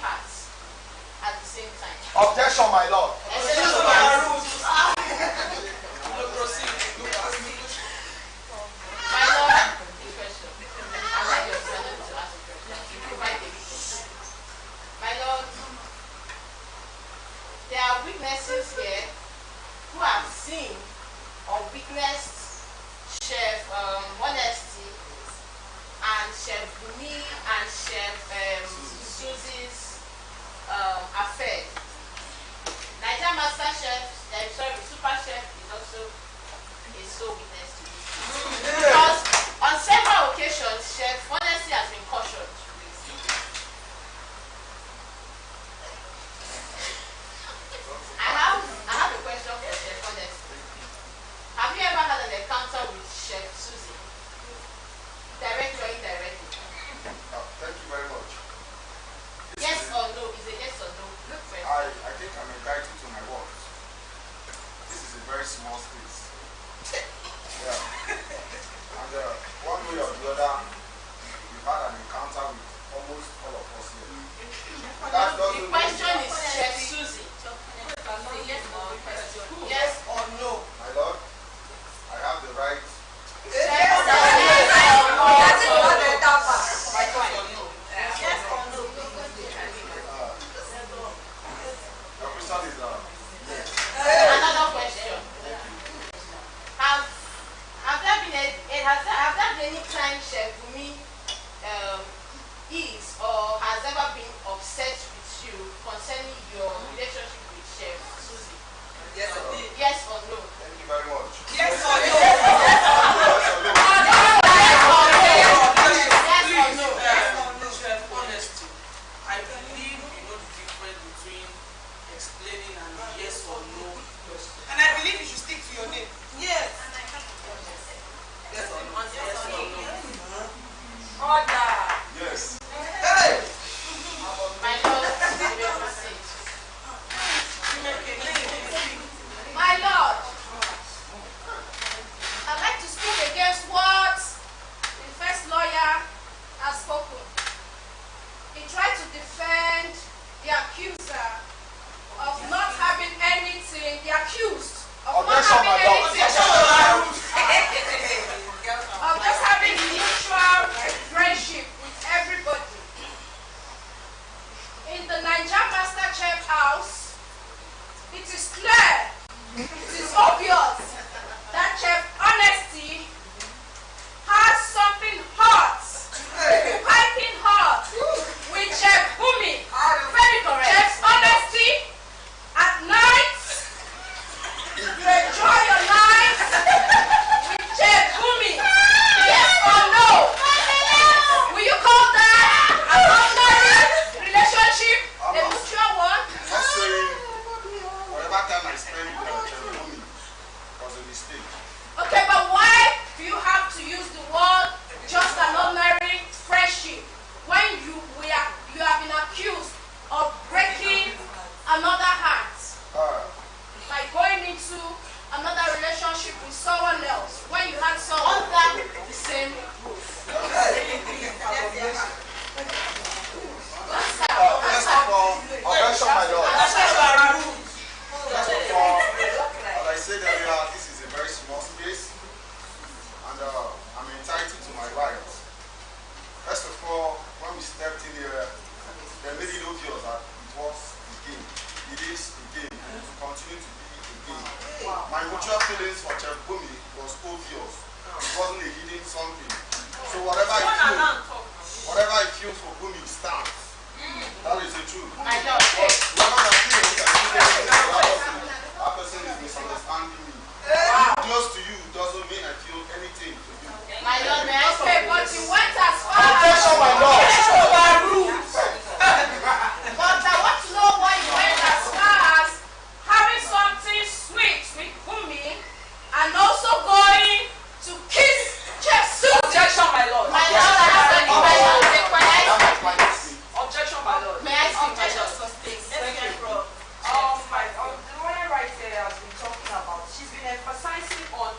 hearts at the same time. Objection, my lord. My lord, the question. I like your son to ask a question. You provide the reason. My lord, there are witnesses here who have seen or witnessed Chef Honesty and Chef Bumi and Chef Susie's affair. Naija Master Chef, Super Chef is also a sole witness to this. Because on several occasions, Chef Honesty has been cautioned. I have a question for Chef Honesty. Have you ever had an encounter with Chef Susie? Directly or indirectly? Thank you very much. Yes or no? Is a yes or no? Look first. I think I'm entitled to my words. This is a very small space. Yeah. And one way or the other, we've had an encounter with almost all of us here. The question is Chef Susie. Yes or no? My lord, I have the right. Another question. Have there been any time Chef Bumi is or has ever been upset with you concerning your relationship with Chef Susie? Yes, I did. Yes or no? Thank you very much. Yes or no? Chef Honesty, I believe you know the difference between explaining and a yes or no question. And I believe you should stick to your name. Yes. Yes or no? Yes or no? Order. Yes. Hey! My lord, you may proceed. My lord, I'd like to speak against what the first lawyer has spoken. He tried to defend the accuser of not having anything, the accused of not having anything, of just having mutual friendship with everybody. In the Naijachefs house, it is clear, it is obvious that Chef Honesty has something hot, piping hot, with Chef Bumi. Very correct. Chef Honesty, at night, you enjoy your night with Chef Bumi. Yes or no? Will you call that an ordinary relationship, a mutual one? I'm not saying whatever time I spend with Chef Bumi was a mistake. Okay, but why do you have to use the word just an ordinary friendship when you have been accused of breaking another heart by going into another relationship with someone else when you had someone under the same roof? First of all, objection, my lord. First of all, as I said earlier, this is a very small space, and I'm entitled to my rights. First of all, when we stepped in here, they made it obvious that it was a game. It is a game, and it will continue to be a game. My mutual feelings for Chef Bumi was obvious. It wasn't a hidden something. So whatever I feel for Bumi stands. That is the truth. My lord, that person is misunderstanding me. Being close to you doesn't mean I feel anything to you. my lord, may I Okay, say? but you went as far Objection, my lord. But I want to know why you went as far as having something sweet with Bumi and also going to kiss Chef Susie. Objection, my lord. My lord, I have a Objection, my lord. May I speak? Thank you. The lawyer right there has been talking about, she's been emphasizing on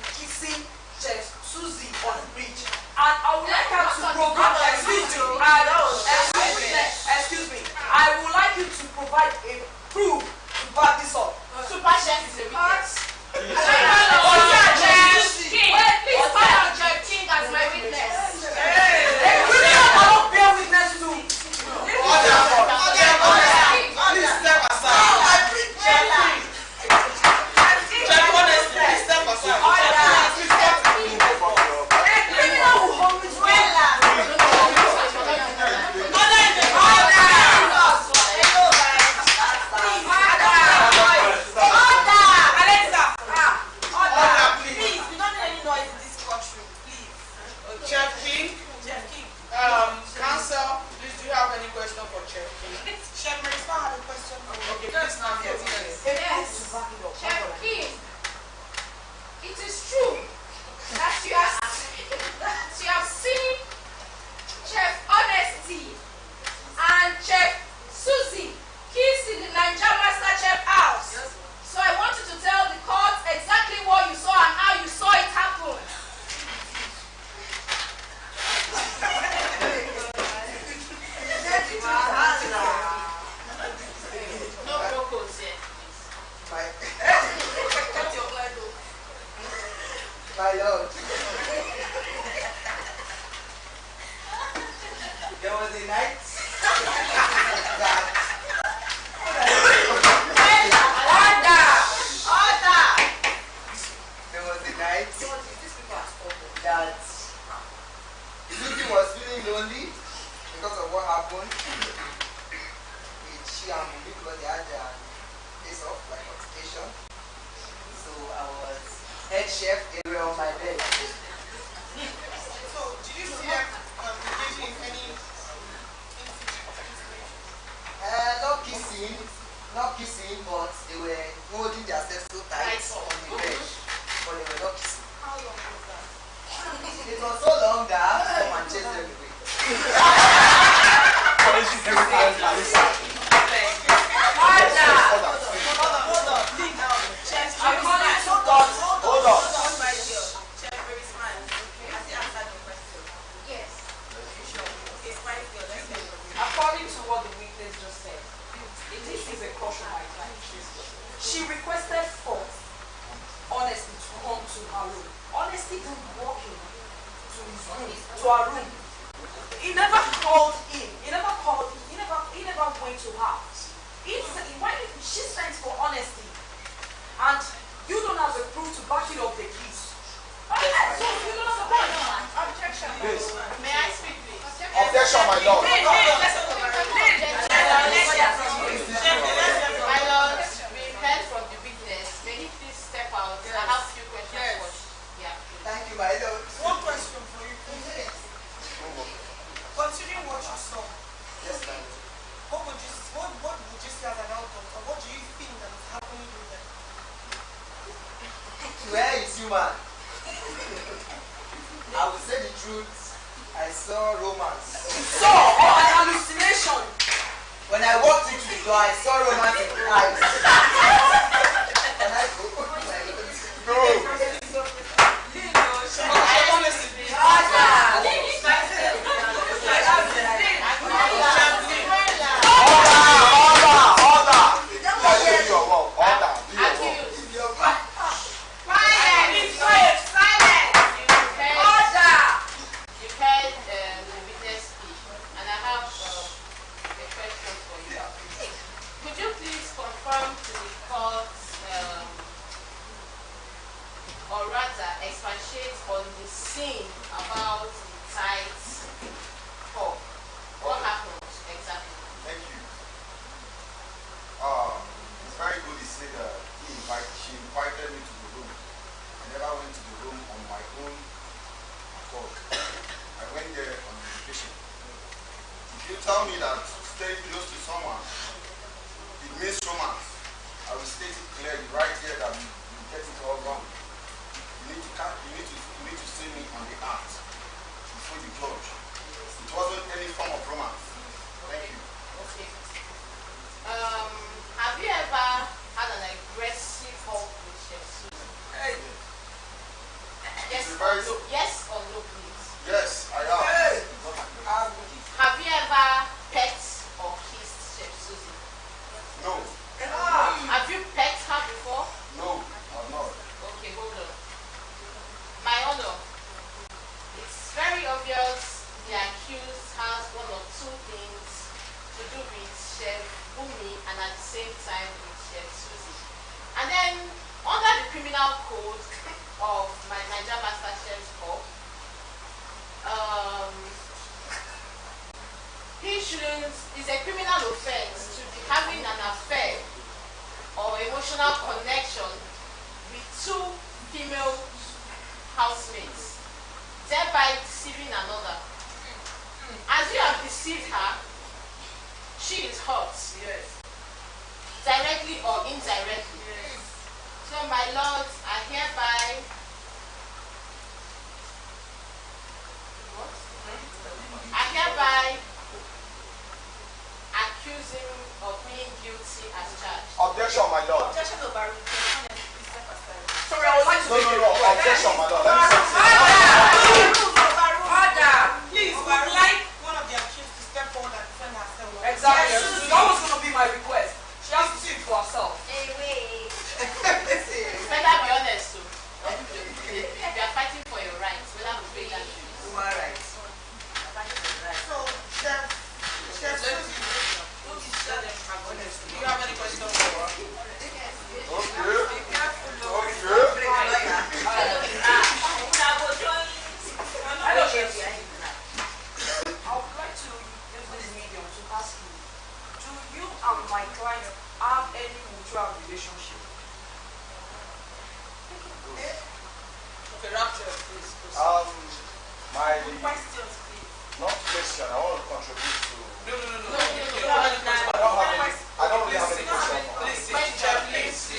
chef. Chef Marisa had a question. Okay, please now get Yes. Chef Kim, it is true that you have seen Chef Honesty and Chef Susie kiss in the Naijachefs house. Yes. So I want you to tell the court exactly what you saw and how you saw it happen. No brocos yet. What's your plan, though? My lord. There was a night that there was a night that Susie was feeling lonely because of what happened with she and Mumi because they had their days off, like altercation. So I was head chef, they were on my bed. So, did you see them engaging in any Not kissing, but they were holding themselves so tight on the bed. But they were not kissing. How long was that? It was so long that I had to come and chase them away. Yes. According to what the witness just said, this is a caution by time. She requested for Honesty to come to her room. Honesty didn't walk in to his room, to her room. He never called in. He never went to her. When she sent for Honesty, and you don't have the proof to back it up the keys. Okay, so you don't have the proof. Objection. Yes. May I speak, please? Objection, my lord. My lord, we heard from the witness. May he please step out? I have a few questions for you. Yeah. Thank you, my lord. one question for you? Considering what you saw, Yes, ma'am. what would you say as an outcome, or what do you think that is happening with them? Where is human? I will say the truth. I saw romance. So, or an hallucination. When I walked into the door, I saw romance in the eyes. And I go, oh my God. You heard the witness speak, and I have a question for you. Could you please confirm to the court, or rather expatiate on the scene about the tight talk? What happened exactly? Thank you. It's very good he said she invited me to the room. I never went to the room on my own accord. I went there on invitation. If you tell me that staying close to someone, it means romance, I will state it clearly right here that you get it all wrong. You need to see me on the act before you judge. It wasn't any form of romance. Thank you. Okay. Have you ever had an aggressive talk with Chef Susan? Yes or no? Yes or no, please? Yes, I am. Have you ever pet or kissed Chef Susan? No, Have you pet her before? no, I'm not. Okay, hold on. My honor, it's very obvious the accused has one or two things to do with Chef Bumi and at the same time with Chef Susie. And then under the criminal code of my Naijachefs Corp, it's a criminal offense to be having an affair or emotional connection with two female housemates, thereby deceiving another. As you have deceived her, she is hurt, Yes. directly or indirectly. Yes. So, my lords, I hereby what? I hereby accuse him of being guilty as charged. Objection, my lord. Objection overruled. Please step aside. Sorry, I would like to No. Objection, my lord. Let me say Order! Please, we would like one of the accused to step forward and defend herself. Exactly. Yes, That was going to be my request. She has to speak for herself. Hey, wait. Better be honest, too. If you are fighting for your rights, whether we pay that fees. Human rights. So, Chef Susie, Let them have honesty. Do you have any questions for her? I would like to use this medium to ask you, do you and my client have any mutual relationship? Okay, Rapture, please. proceed. my questions, please. not question. I want to contribute to. No. No. I don't really have any question. Please, Question, please.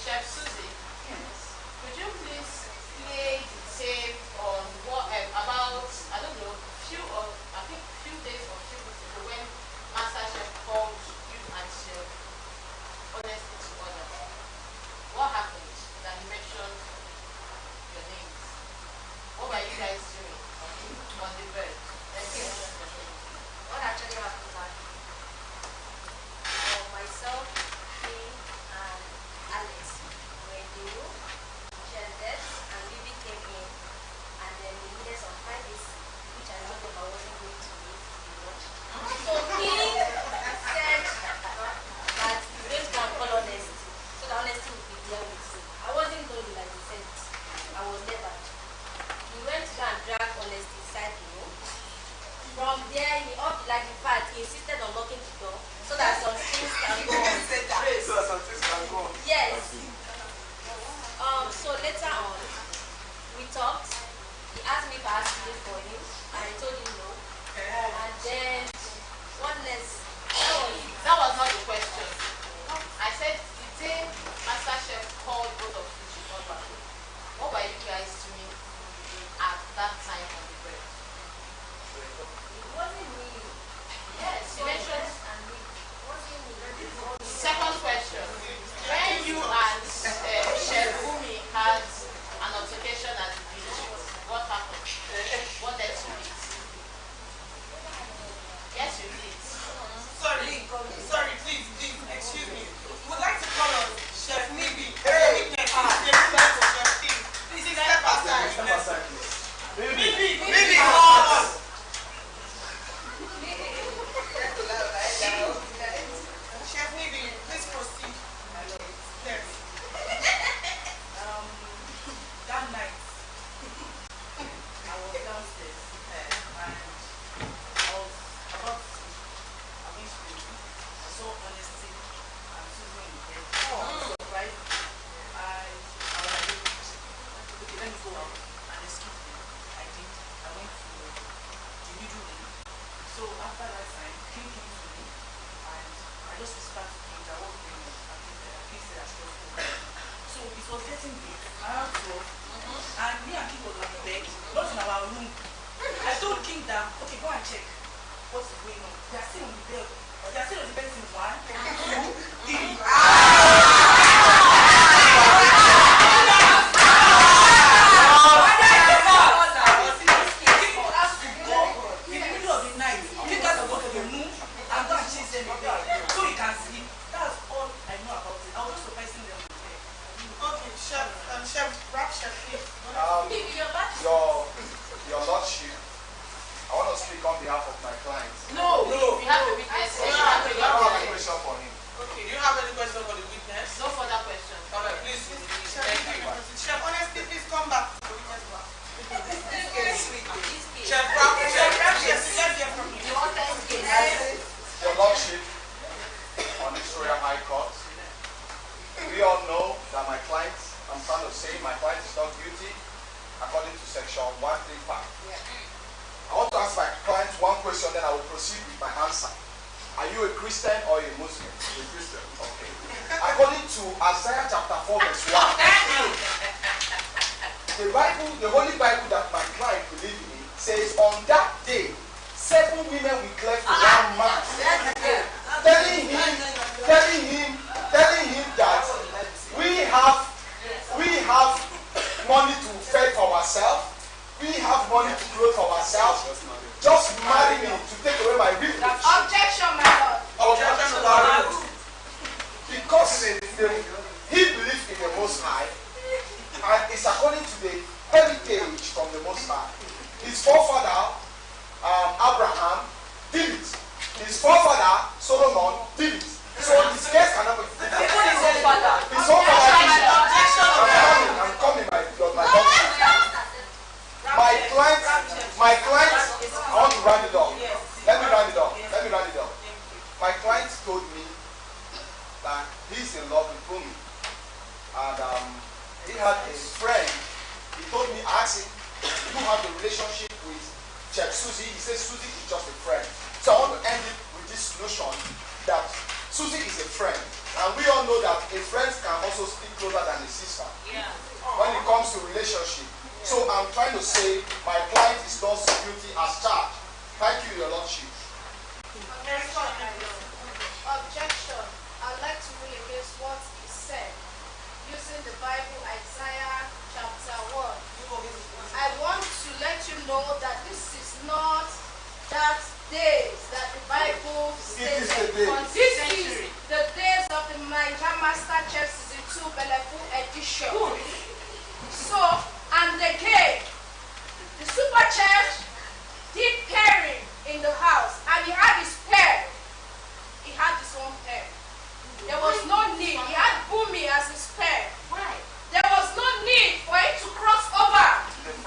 Chef Susie, could you please play the tape on what about, I don't know, few days or few weeks ago when Master Chef called you and Chef Honesty to order? What happened that he mentioned your names? What were you guys doing on the bed? What actually happened was myself, King, and Alex were in the room, sheltered, and Libby came in, and then we needed some privacy, which I told them I wasn't going to need to watch. So King said that he's going to go and call Honesty, so that Honesty would be there with him. I wasn't going like he said, I was never. He went to go and drag Honesty inside the room. From there, he in fact, he insisted on locking the door so that some things can go on. Yes. So later on, we talked. He asked me if I had to do for him, and I told him no. And then, one less. That was not the question. I said the day Master Chef called both of you to order, what were you guys doing at that time on the bread? It wasn't me. Yes, you mentioned. And me. It wasn't me. Second question. When you and Chef Umi had an altercation at the beach, what happened? What led to it? Yes, you did. Sorry, please, excuse me. We would like to call on Chef Nibi. Witness, the request of Chef King. Please step aside. Nibi, come on. Chef Nibi, please proceed. Yes. That night, I was downstairs and I was about to sleep. I went to the room. I saw Honesty and Susan in bed. Right? I was like, okay, let me go out and escape them. I did. I went to the middle room. So after that time, King came to me and I just whispered to King that what was going on. And King said I should just go. So it was getting big, around 12, and me and King was on the bed, not in our room. I told King that, okay, go and check what's going on. They are still on the bed. They are still on the bed since 1, 2, 3. King has to go in the middle of the night. King has to go to the room and go and chase them away so he can sleep. That's all I know about it. I was just surprising them with them. Okay, Chef, wrap Chef, please. Your Lordship, I want to speak on behalf of my client. No, we have a witness. I don't have a question for him. Okay, do you have any question for the witness? No further question. Alright, please. Thank you. Chef, honestly, please come back to the witness bar. Chef Rap, Yes, let's hear from you. Your Lordship, on this Royal High Court, we all know that my client, I'm trying to say my client is not guilty according to section 135. I want to ask my client one question, then I will proceed with my answer. Are you a Christian or a Muslim? A Christian. Okay. According to Isaiah chapter 4 verse 1, the Bible, the Holy Bible that my client believes in, says on that day, 7 women will cleave to one man, telling him that we have money to fend for ourselves, we have money to clothe ourselves. Just marry me to take away my privilege. Objection, my lord. Objection to that. Because he believes in the Most High, and it's according to the heritage from the Most High. His forefather Abraham did it. His forefather Solomon did it. So his case cannot be. His forefather. I'm coming, my doctor. My client, I want to round it up. Let me round it up. My client told me that he's in love with me. And he had a friend. He told me, I asked him, you have a relationship with Chef Susie? He says Susie is just a friend. So I want to end it with this notion that Susie is a friend. And we all know that a friend can also speak closer than a sister. Yeah. When it comes to relationship. So I'm trying to say my client is not guilty as charged. Thank you, Your Lordship. Objection. I'd like to rule against what is said using the Bible, Isaiah chapter 1. I want to let you know that this is not that days that the Bible stated. This is the days of the Naijachefs season 2 Belefu edition. So, and again, the super chef did pairing in the house, and he had his pair. He had his own pair. There was no need. He had Bumi as his pair. Why? There was no need for it to cross over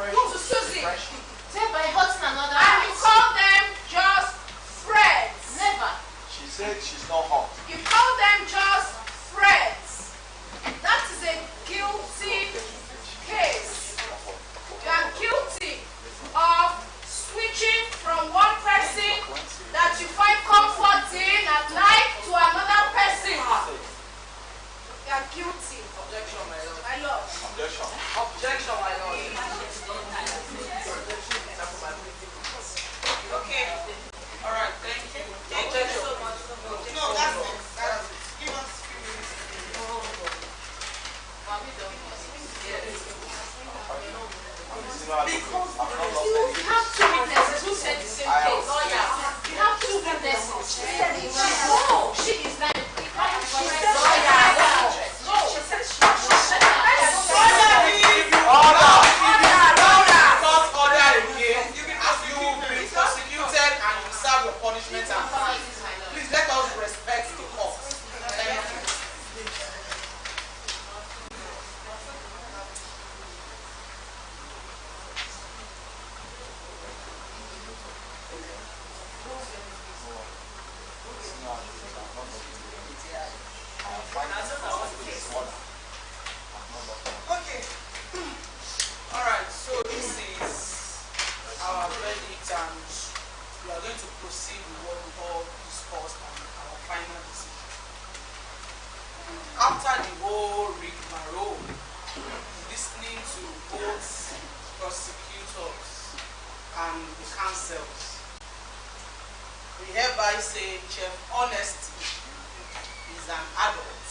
to Susie. By hurting another. And you call them just friends. Never. She said she's not hot. You call them just friends. That is a guilty case. You are guilty of switching from one person that you find comfort in at night to another person. You are guilty. Objection, my lord. My lord. Objection. Objection, my lord. Okay. All right. Thank you. Thank you so much. No, that's it. Give us a few minutes. Because you have two witnesses who said the same thing. You have two witnesses. She said it. No, she is not. She said no. She said Please let us respect the court. Thank you. Okay. All right. So this is our verdict, and we are going to proceed with what we all discussed and our final decision. After the whole rigmarole, listening to both prosecutors and the counsels, we hereby say Chef Honesty is an adult.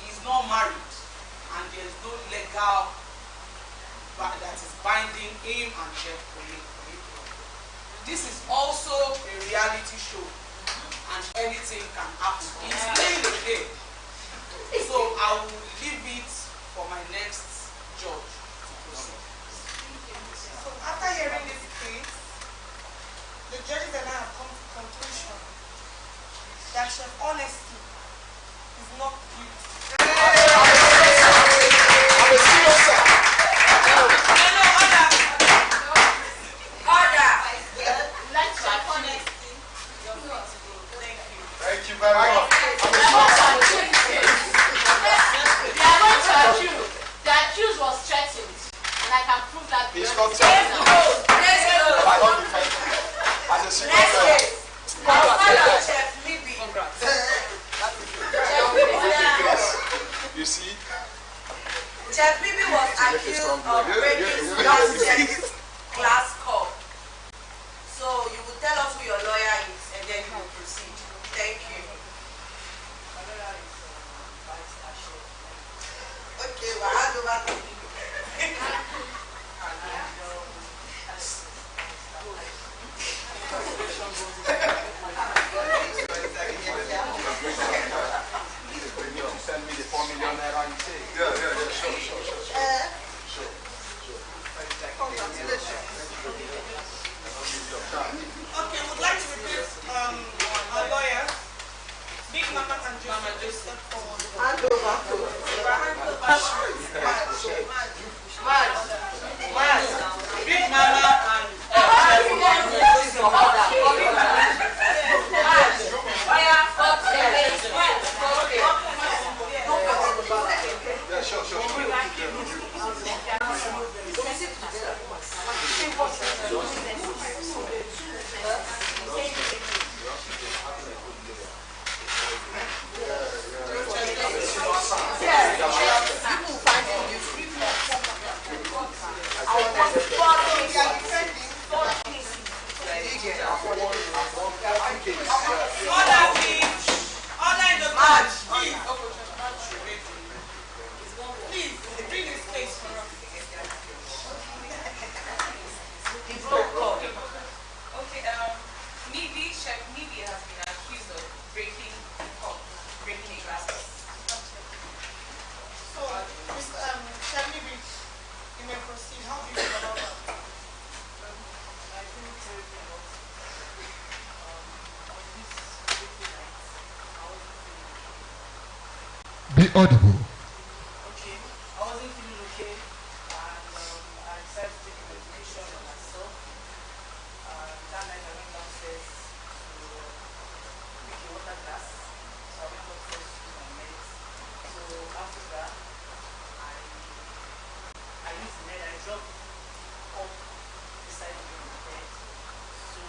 He is not married, and there is no legal that is binding him and Chef Ole. This is also a reality show, and anything can happen. It's playing the game. So I will leave it for my next judge to proceed. So after hearing this case, the judges and I have come to the conclusion that Chef Honesty is not guilty. Thank you very much. The accused was threatened, and I can prove that. He's not threatened. I don't defend audible. Okay, I wasn't feeling okay, and I decided to take a medication on myself. That night I went downstairs to pick a water glass, so I went upstairs to do my meds. So after that, I used the med, I dropped up beside me on the bed. So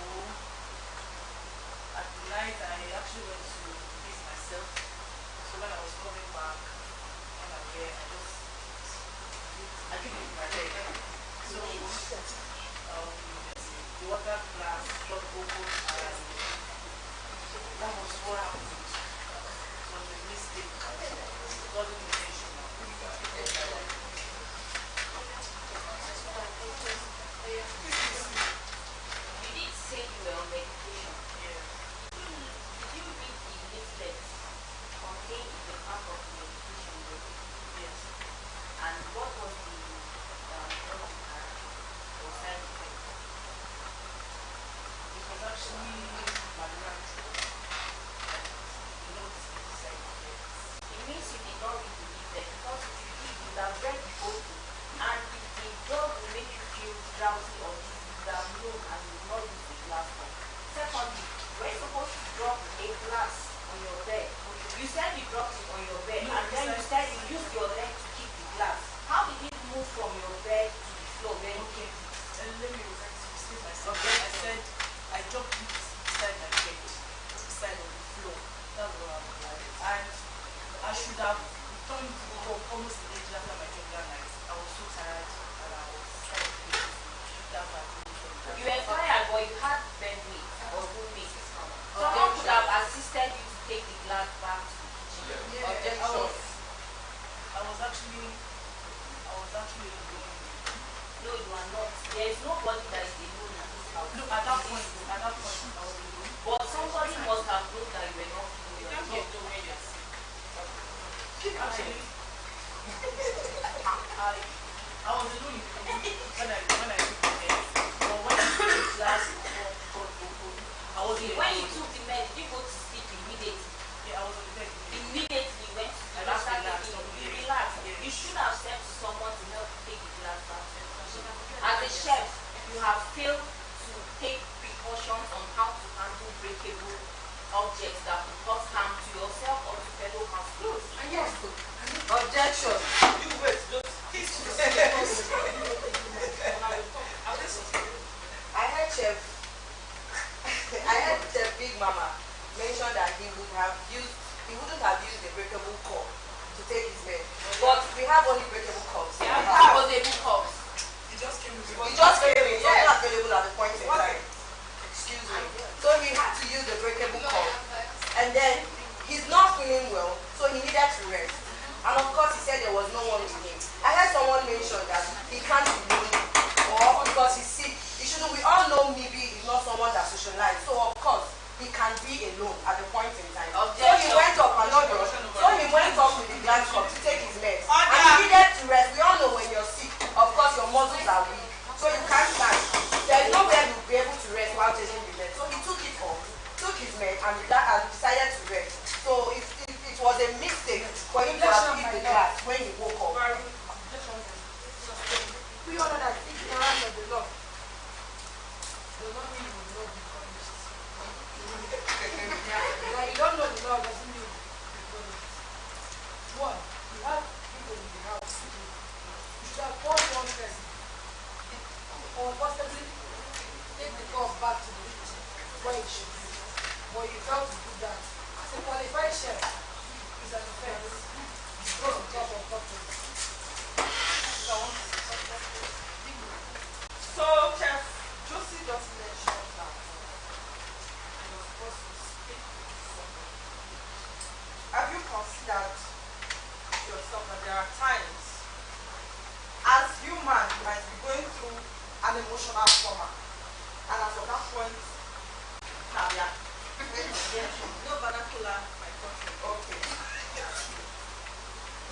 at the night I actually went to ease myself. So when I was coming back, on my bed, I did it with my leg. So the water glass got open, and that was what happened. It was a mistake. It wasn't intentional. You did say you were on medication. Yeah. Did you read the leaflets contained in the back of the medication you were taking? Yes. And what was the drug you had or side effect? It was actually malaria drug. You know, the side effects. It means you did not read the leaflet, because if you did, you would have read the bottle. And if the drug will make you feel drowsy or dizzy, you would have known and you would not use the glass cup. Secondly, you were supposed to drop a glass on your bed. You said you dropped it on your bed, No, and then you said you exactly. used your leg to keep the glass. How did it move from your bed to the floor when you Okay, kept it? and let me restate myself. Then I said I dropped it beside my bed, beside on the floor. That's what happened. And I should have returned to the home almost immediately after my job that night. I was so tired and I was kind of lazy. That's why I couldn't join that. You were tired, but you had bedmate or roommate. Someone could have assisted you to take the glass back to the kitchen. Yeah, I was actually alone. No, you are not. There is nobody that is alone in this house. No, at that point, I was alone. But somebody must have known that you were not feeling well. Actually, I was alone in the room when I took the meds. But when I took the glass got open, I was Okay, alone. when you took the med, did you go to sleep immediately? Yeah, I was on the bed. Immediately you went to sleep. I just After relaxed. taking it, you Yeah. relaxed. Yeah. You should have said to someone to help you take the glass back to the kitchen. As a chef, you have failed to take precautions on how to handle breakable objects that could cause harm to yourself or to fellow housemates. Yes. Objection. You wait, just I heard Chef Big Mama mention that he wouldn't have used a breakable cup to take his bed. But we have only breakable cups. Yeah, disposable cups. It just came with It just came in, it was not available at the point in time. Excuse me. So he had to use the breakable cup. And then he's not feeling well, so he needed to rest. And of course he said there was no one with him. I heard someone mention that he can't be lonely or because he's sick. We all know maybe he's not someone that socializes. So of course he can be alone at the point in time. So he went up with the glass cup to take his meds. And he needed to rest. We all know when you're sick, of course your muscles are weak. So you can't stand. There is nowhere you'll be able to rest while taking the meds. So he took it off, took his med and decided to rest. So it was a mistake for him to have hit the glass when he woke up. We all know that ignorance of the law does not mean you will not be punished. When you don't know the law doesn't mean you will be punished. One, you have people in the house. You should have called one person. Or possibly take the cup back to the kitchen where it should be. But you failed to do that. As a qualified chef, it's an offense. It goes on top of cooking. so Chef Josie just mentioned that you're supposed to speak to somebody. Have you considered yourself that there are times as human you might be going through an emotional trauma, and as of that point, Nabia. No vernacular, my country. Okay.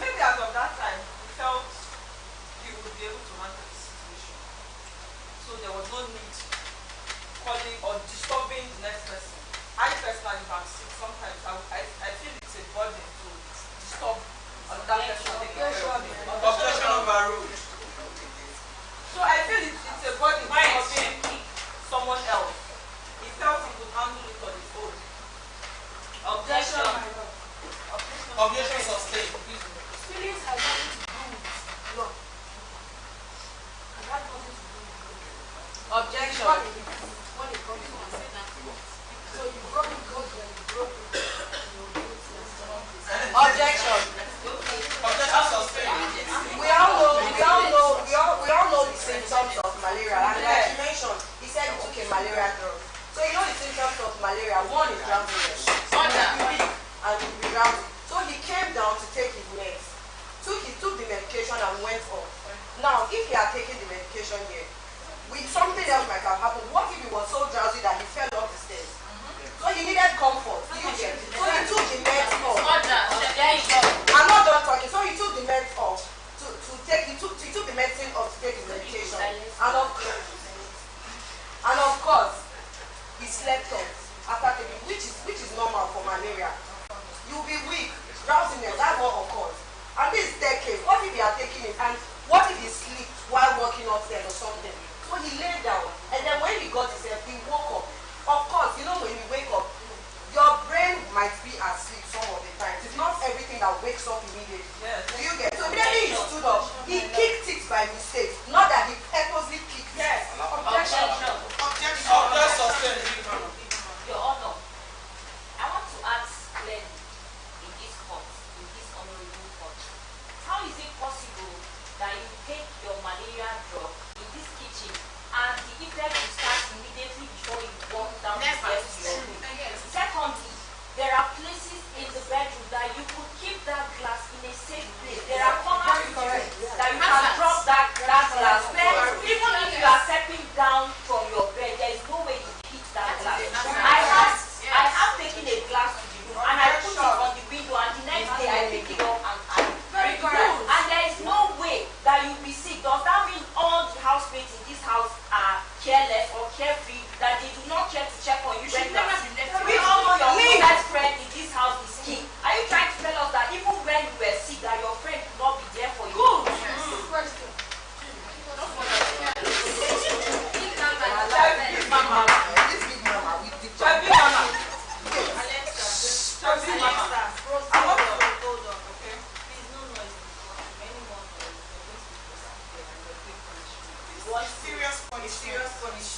Maybe as of that time, you felt you would be able to handle the situation. So there was no need calling or disturbing the next person. I personally, if I'm sick, sometimes I feel it's a burden to disturb On that question, Objection overruled. So I feel it's a body disturbing someone else. He felt he could handle it on his own. Objection. Objection sustained. Feelings has nothing to do with love. It has nothing to do with love. Objection. When it comes to so you probably go when you broke it. Objection. Objection sustained. We all know the symptoms of malaria. And like you mentioned, he said he took a malaria drug. So you know the symptoms of malaria. One is drowsiness. And you'll be drowsy. So he came down to take his meds. He took the medication and went off. Now, if he had taken the medication here, something else might have happened. What if he was so drowsy that he fell off the stairs? So he needed comfort. Do you get it? So he took the meds off. I'm not done talking. So he took the meds off he took the medicine off to take his medication. And of course, he slept off after taking, which is normal for malaria. You'll be weak, drowsiness, that's what occurs. And this is decades. What if he had taken it? And what if he slept while walking upstairs or something? So he lay down, and then when he got himself, he woke up. Of course, you know when you wake up, your brain might be asleep some of the time. It's not everything that wakes up immediately. Yes. Do you get it? So immediately he stood up, he kicked it by mistake. Not that he purposely kicked it. Yes. Objection. Objection sustained. Your Honor, I want to ask clearly in this court, in this honorable court, how is it possible that you take your malaria drug in this kitchen and the effect will start immediately before you walk down the stairs to your room? Secondly, there are places in the bedroom that you could keep that glass in a safe place. There are corners that you can drop that glass. Even if you are stepping down from your bed, there is no way you hit that glass. I have taken a glass to the room and I put it on the window, and the next day I pick it up and I bring it back. And there is no way that you'll be sick. Does that mean all the housemates in this house are careless or carefree, that they do not care to check on you when you are sick? We all know your best friend in this house is king. Are you trying to tell us that even when you were sick, that your friend could not be there for you? Good. Question.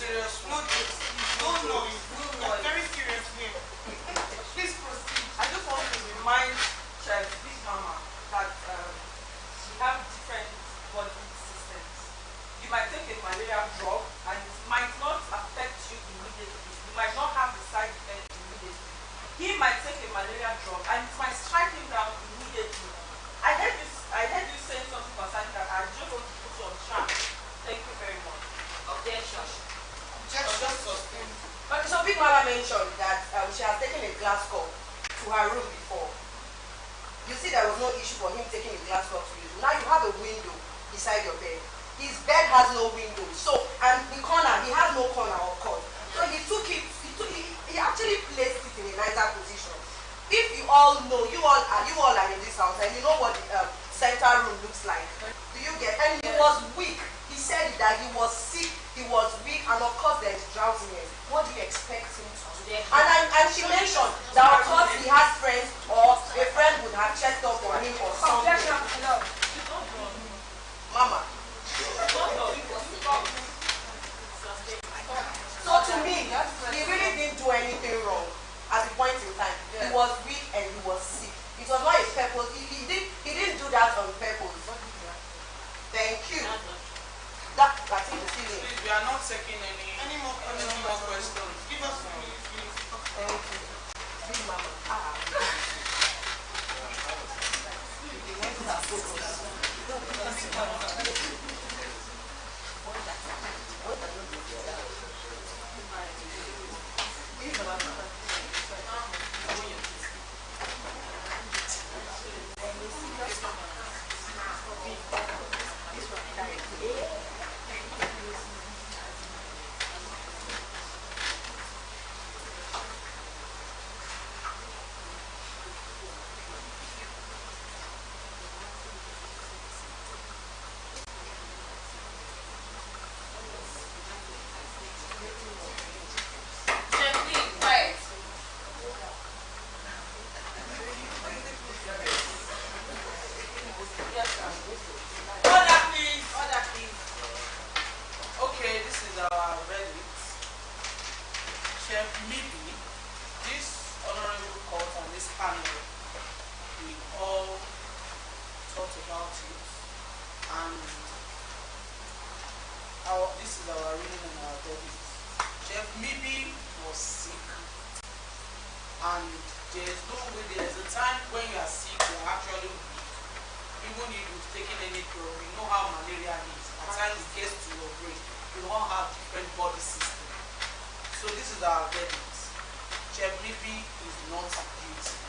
Serious. No noise. Very serious here. Please proceed. I just want to remind Chef Big Mama that we have different body systems. You might take a malaria drug and it might not affect you immediately. You might not have the side effect immediately. He might take a malaria drug and it might strike him down immediately. I heard you saying something concerning that. I just want to put you on track. Thank you very much. Objection. Objection sustained. Okay, so Big Mama mentioned that she has taken a glass cup to her room before. You see there was no issue for him taking a glass cup to his room. Now you have a window beside your bed. His bed has no window. So, and the corner, he has no corner of course. So he took it, he actually placed it in a nicer position. If you all know, you all are in this house and you know what the center room looks like. Do you get? And he was weak. He said that he was sick, he was weak, and of course there is drowsiness. What do you expect him to do? And she mentioned that of course he has friends or a friend would have checked up on him or something. Mama. So to me, he really didn't do anything wrong at the point in time. He was weak and he was sick. It was not a purpose. He didn't do that on purpose. Thank you. That's it. Please, we are not taking any more questions. Give us please. Thank you. Big Mama. Chef Mibi, this honorable court and this panel, we all talked about it, and this is our reading and our topic. Chef Mibi was sick, and there's a time when you are sick, you are actually weak. Even if you've taken any drug, you know how malaria is. At times it gets to your brain. You all have different body systems. So this is our verdict. Chef Mibi is not guilty.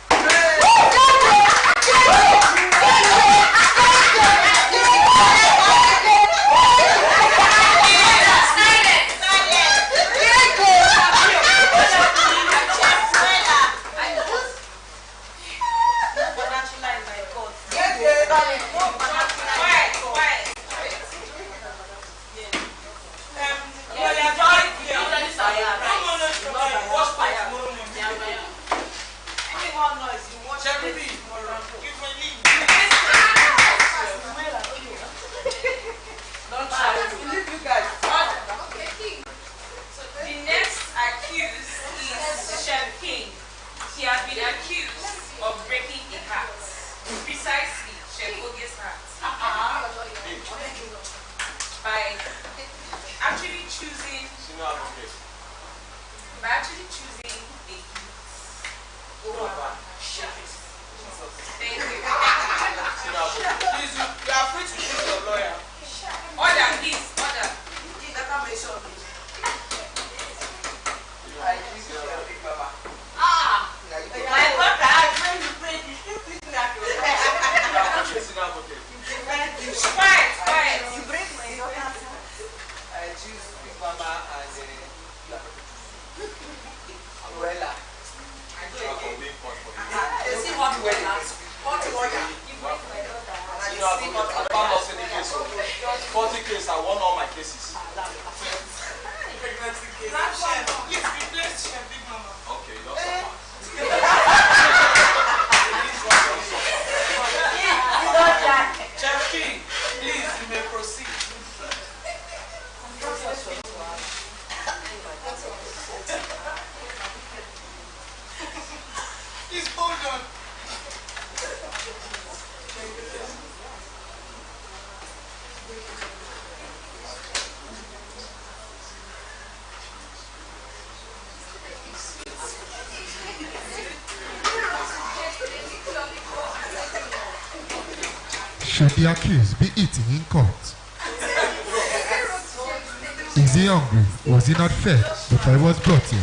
Should the accused be eating in court? Is he hungry? Was he not fed before he was brought here?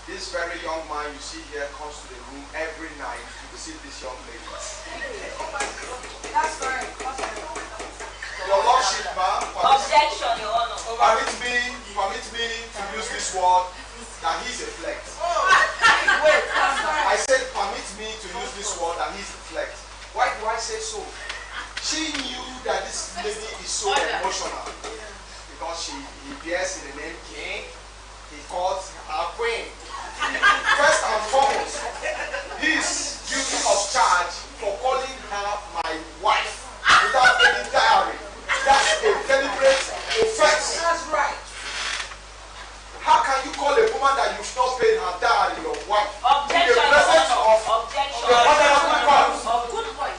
This very young man you see here comes to the room every night to visit this young lady. That's correct. Your Lordship, ma'am, Objection, Your Honor. permit me to use this word that he's a flex. I said permit me to use this word that he's a flex. Why do I say so? She knew that this lady is so emotional because he bears in the name King. He calls her Queen. First and foremost, he is guilty of charge for calling her my wife without any diary. That's a deliberate offense. That's right. How can you call a woman that you've not paid her dowry your wife in the Objection, presence Your of Honor. Objection. the honorable court? Good point.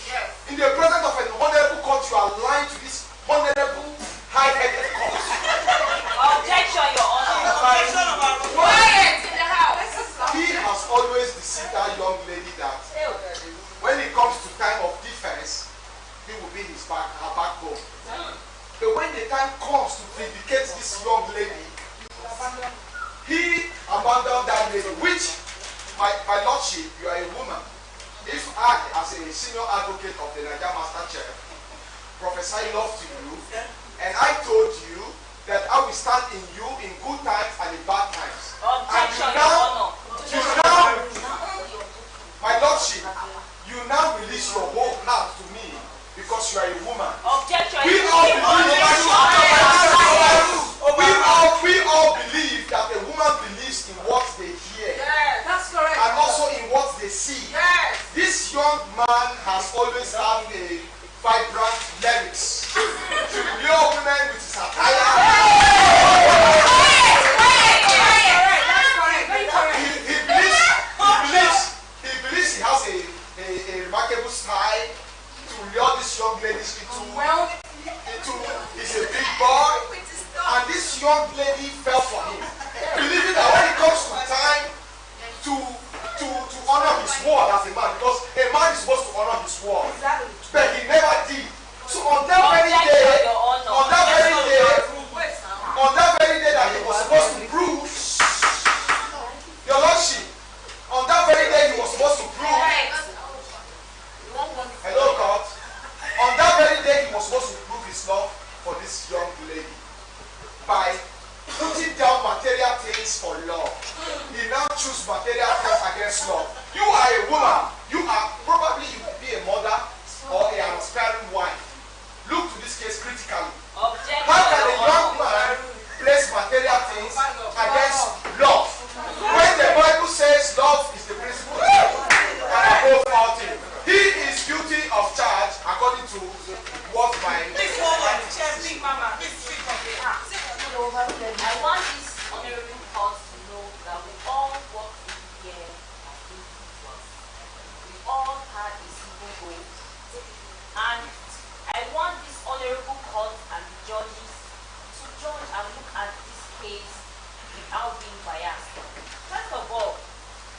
Yes. In the presence of an honorable court, you are lying to this honorable, high-headed court. Objection, Your Honor. Objection of our Quiet in the house. He has always deceived that young lady that when it comes to time of defense, he will be her backbone. But when the time comes to vindicate this young lady, he abandoned that lady, which, my lordship, you are a woman. If I, as a senior advocate of the Naijachefs, prophesy love to you, and I told you that I will stand in you in good times and in bad times. Objection, And Your Honor. you now, my lordship, you now release your whole heart to me because you are a woman. Objection. We all believe that a woman believes in what they hear. Yes. That's correct. And also in what they see. Yes. This young man has always had a vibrant lyrics to lure women with his attire. He believes he has a remarkable style to lure these young ladies into he's a big boy, and this young lady fell for him, believing that when it comes to time to honor his word as a man, because a man is supposed to honor his word, but he never did. So on that very day that he was supposed to prove, your lordship, on that very day he was supposed to prove, hello God, on that very day he was supposed to prove his love for this young lady by putting down material things for love. He now choose material things against love. You are a woman. You will be a mother or an aspiring wife. Look to this case critically. Objection, How can a Your young Honor. man place material things against love? When the Bible says love is the principle and above all things, he is guilty of charge according to what my Big Mama. I want this honorable court to know that we all work in here as individuals. We all had a single goal. And I want this honorable court and the judges to judge and look at this case without being biased. First of all,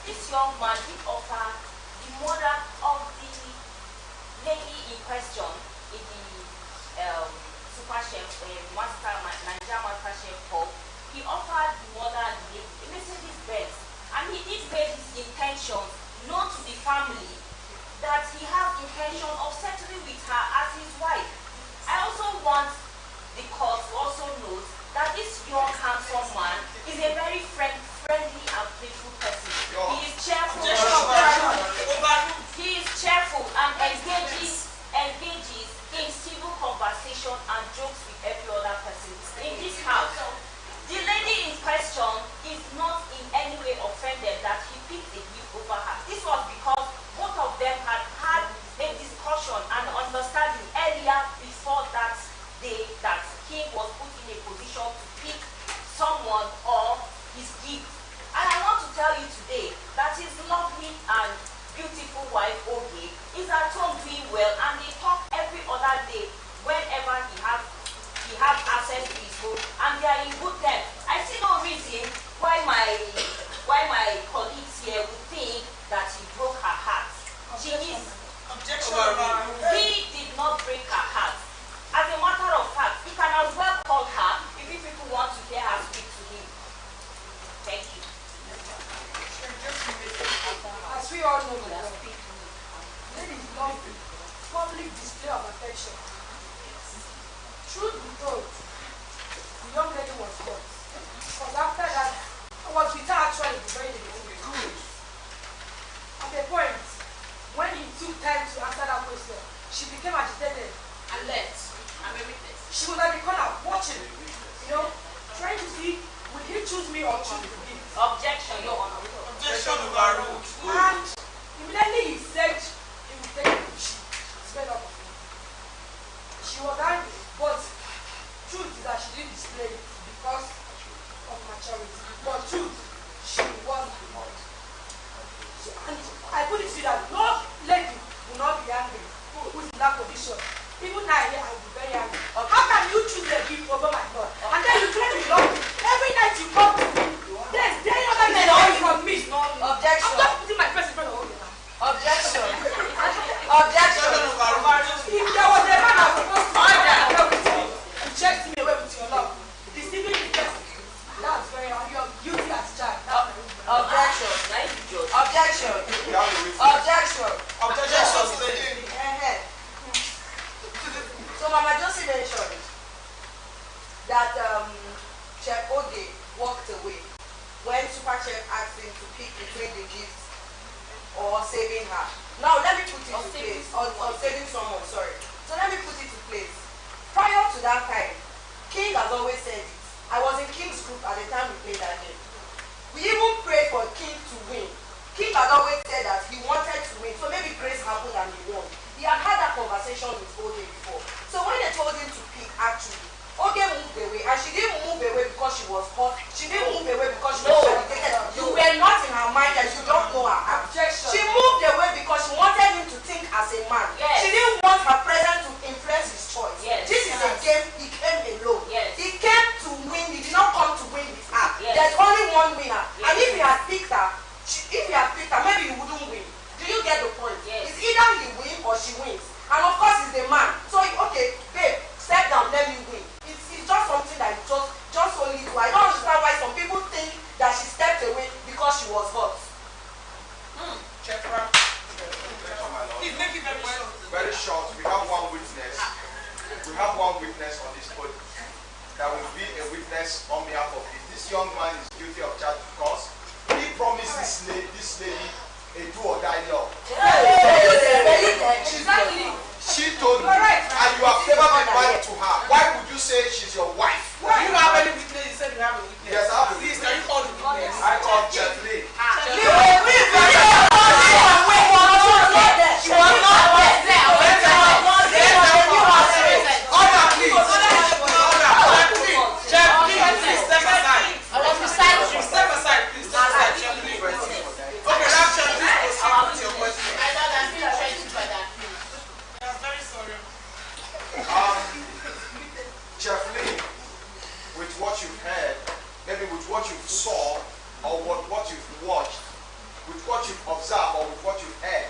this young man did offer the mother of the lady in question in the Super Chef, Naijachefs Cup. He offered the mother the Mercedes Benz, and he did make his intentions known to the family that he has intention of settling with her as his wife. I also want the court to also note that this young handsome man is a very friendly and playful person. He is cheerful. He is cheerful and engages in civil conversation and jokes with every other person in this house. The lady in question is not in any way offended that he picked a gift over her. This was because both of them had had a discussion and understanding earlier before that day that he was put in a position to pick someone or his gift. And I want to tell you today that his lovely and beautiful wife, Oge, is at home doing well, and they talk every other day whenever he has access to his home, and they are in good terms. I see no reason why my colleagues here would think that he broke her heart. He did not break her heart. As a matter of fact, he can as well call her if you people want to hear her speak to him. Thank you. As we all know, ladies love public display of affection. Truth be told, the young lady was hurt. Because after that, I was with her actually very good. At a point, when he took time to answer that question, she became agitated and left. She was at the corner watching, trying to see, will he choose me or choose him? Objection, Your Honor. Objection overruled. And immediately he said he would take the she fed up of him. She was angry, but truth chasing me away with your love. Deceiving the person. That's very you're guilty as charged. Objection. Objection. Objection. Objection. So Mama Josie mentioned that Chef Oge walked away when Super Chef asked him to pick between the gifts or saving her. Now let me put it to place. Or saving someone, sorry. So let me put it to place. Prior to that time, King has always said it. I was in King's group at the time we played that game. We even prayed for King to win. King had always said that he wanted to win. So maybe grace happened and he won. He had had that conversation with Oge before. So when they told him to pick, actually, Oge moved away. And she didn't move away because she was hot. She didn't move away because she was agitated. You were not in her mind and you don't know her. Objection. She moved away because she wanted him to think as a man. Yes. She didn't want her presence to influence his choice. Yes. This is a game. He came alone. Yes. He came to win. He did not come to win with her. Yes. There's only one winner. Yes. And if he had picked her, maybe he wouldn't win. Do you get the point? Yes. It's either he wins or she wins. And of course he's the man. So okay, babe, step down, let me win. It's just something that just only do. I don't understand why some people think that she stepped away because she was hot. Chefra. Please make it very short. Very short. We have one witness. We have one witness on this podium that will be a witness on behalf of this young man is guilty of charge because he promised this lady a do or die love. Exactly. She told me, and you have never been married to her. Why would you say she's your wife? Do you have any witness? You said you have a witness. Yes, I have a Please, witness. can you call the witness? I called Chef Lee. She was not there. Order, please. Chef Lee, please step aside. Step aside, please. Step aside, Chef Lee. Okay, now Chef Lee, proceed with your question. I thought I'm still trying to try that. I'm very sorry. Chef Lee, with what you've heard, maybe with what you saw, or what you've watched, with what you've observed, or with what you've heard,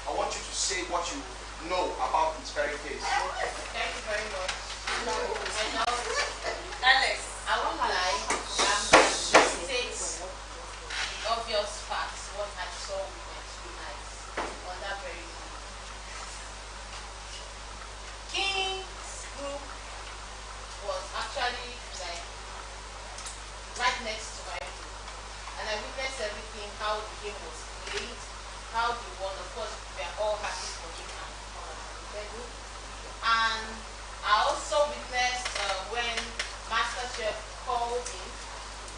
I want you to say what you know about this very case. Thank you very much. I know. Alex. I won't lie. I'm going to state the obvious facts, what I saw with my two eyes on that very day. King's group was actually like right next to my room. And I witnessed everything, how the game was played, how they won. Of course, we are all happy for him and I also witnessed when Master Chef called him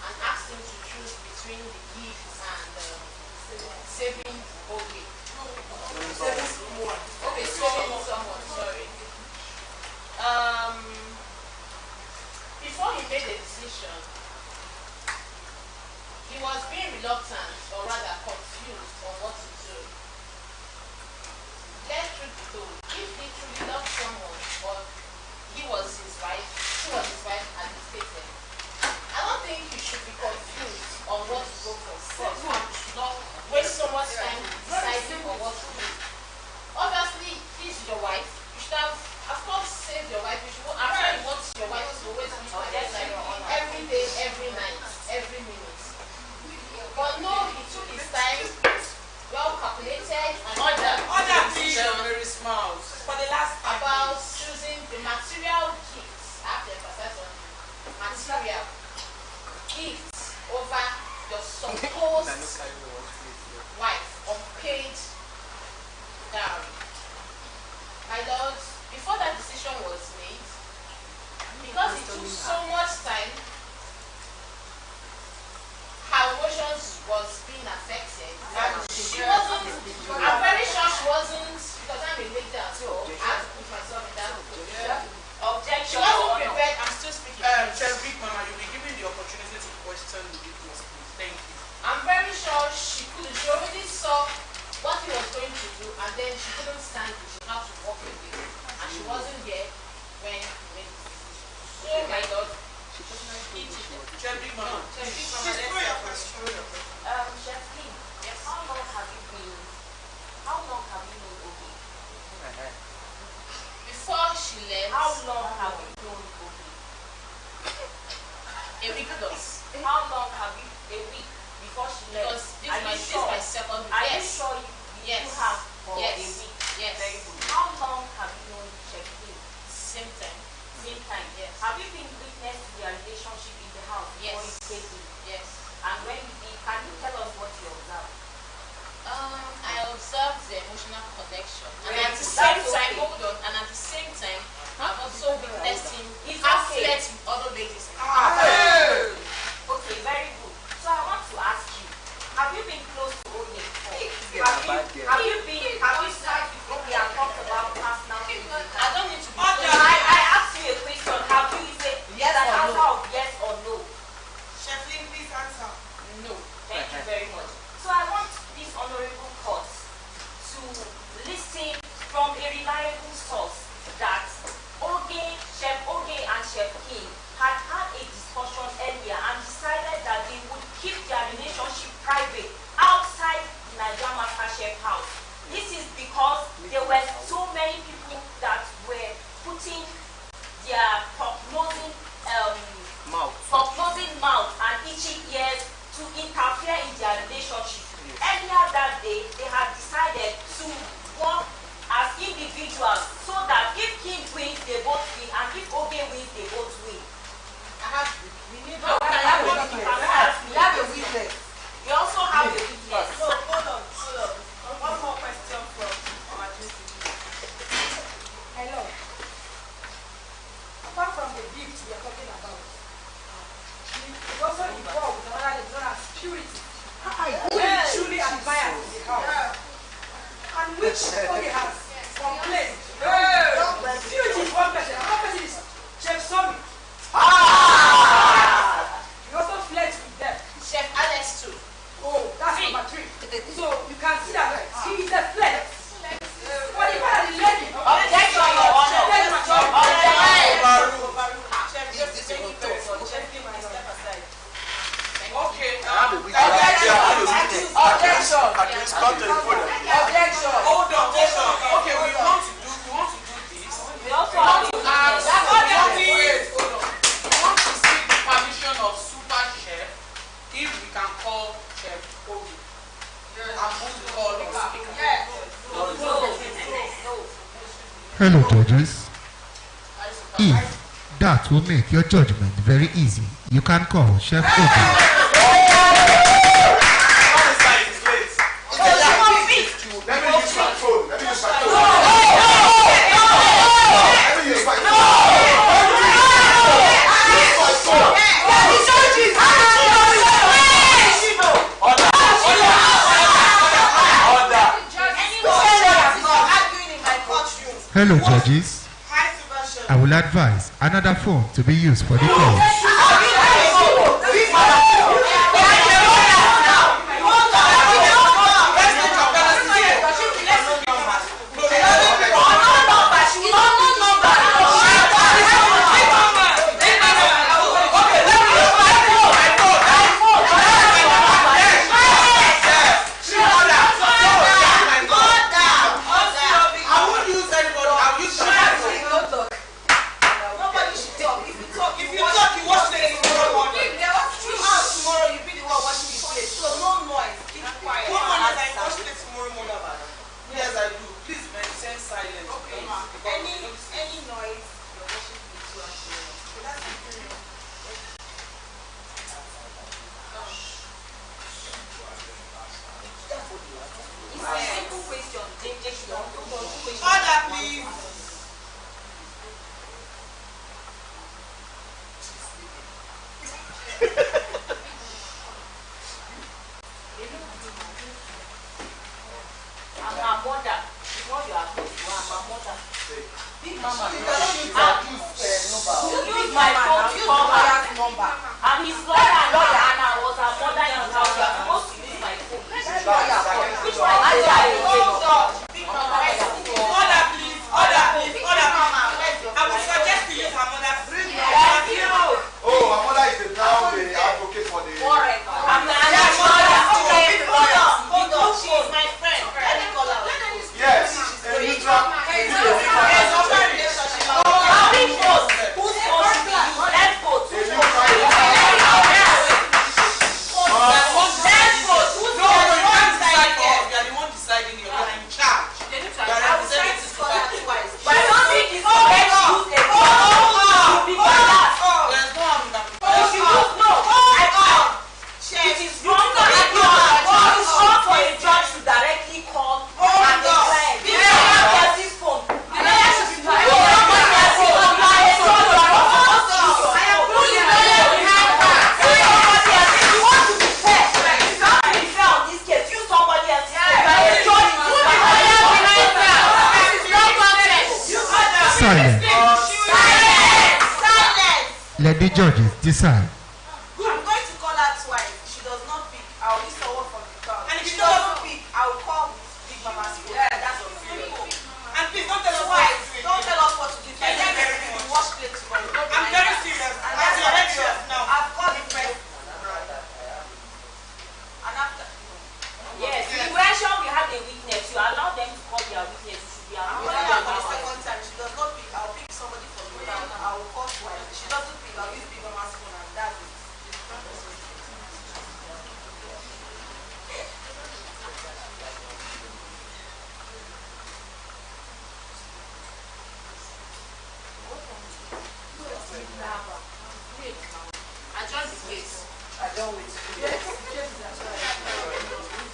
and asked him to choose between the gifts and saving Oge. Okay, saving someone, sorry. Before he made the decision, he was being reluctant, or rather confused on what to do. Let truth be told, if he truly loved someone, or he was his wife, she was his wife, as he stated, I don't think you should be confused on what to go for. You should not waste so much time deciding on what to do. Obviously, this is your wife. You should have, of course, saved your wife. You should, I'm sure you want your wife to always be by your side every day, every night, every minute. But no, he took his time, well calculated, and Order, please. Very smart. For the last time. about choosing the material gifts. I have to emphasize on material gifts over your supposed wife or paid dowry. My lord, before that decision was made, because it took so much time, her emotions was being affected. And she wasn't, I'm very sure she wasn't, because I'm a lady as well, I have to put myself in that position. She wasn't prepared, I'm still speaking. Chef Big Mama, you'll be given the opportunity to question the witness, please. Thank you. I'm very sure she already saw what he was going to do, and then she couldn't stand it. She had to walk away. And she wasn't there when he made the decision. So, my God, Chef Big Mama. Chef Big Mama, Please let's throw your start. question. Chef Lee, yes. How long have you known Oge? Before she left, How long have you known Oge? A week plus. How long have you, a week before she left? Because this is my second week. Are you Yes. sure you have for Yes. a week? Yes. Very good. How long have you known Chef King? Same time. Same time. Yes. Have you been witness to their relationship in the house before Yes. you came in? Yes. And when you did, can you tell us what you observed? I observed the emotional connection, and Very at the good. same That's time, okay. hold on, and at the same time, I've also witnessed him It's have okay. flirt with other ladies. Okay, very good. So I want to ask you, have you been close to Oge before? Have you sat with Oge and talked about personal things? I don't need to be I asked you a question. Have you said Yes an or no? answer of yes or no? Cheflin, please answer. No. Thank you very much. So I want this honorable court to listen from a reliable source that Chef Oge and Chef King had a discussion earlier and decided that they would keep their relationship private outside the Naijachefs house. This is because there were so many people that were putting their prognosing mouth and itchy ears to interfere in their relationship. Earlier that day, they had decided to work as individuals so that if King wins, they both win, and if Oge wins, they both win. We have a witness. We also have a witness. So hold on. One more question from our district. Hello. Apart from the gift we are talking about, it also involves another lady known as purity, who we truly admire in the house, and which Oge has complained. Purity is one person, another person is Chef Somi. He also flirts with them. Chef Alex too. Oh, that's number 3. So you can see that he is a flirt. But the fact that the lady, Objection, Your Honor. Objection. Hold on. Okay, we want to do this. We also have a witness. We want to seek the permission of Super Chef if we can call Chef Ogi. I'm going to call him speaker. Hello, judges. If that will make your judgment very easy, you can call Chef Obi. Let me use my phone. Hello, judges. I will advise another phone to be used for the call. I'm his lawyer and I was her mother in his house. You are supposed to use my phone. Which one? Order, please. I would suggest to use her mother's phone. Oh, my mother is now the advocate for the. I'm the lawyer. Hold on. She is my friend. Let me call her. Yes, she's a neutral. Whose phone should we use? Let's vote. Let the judges decide. I'm going to call her twice. If she does not pick, I'll use someone from the crowd. And if she doesn't pick, I'll call Big Mama's phone. Yeah, that's simple. And please don't tell us twice. Don't tell us what to do. Tell them everything. We wash plate tomorrow. I'm very serious. And that's very serious now. I've called the press. And after. Yes, you mentioned we have a witness. You allow them to call their witness. You should be I'm allowed. calling her for the second time. She does not pick. I'll pick somebody from the crowd. I will call twice. If she doesn't pick, I'll use Big Mama's phone and that's it. Adjourn the case. Adjourn it.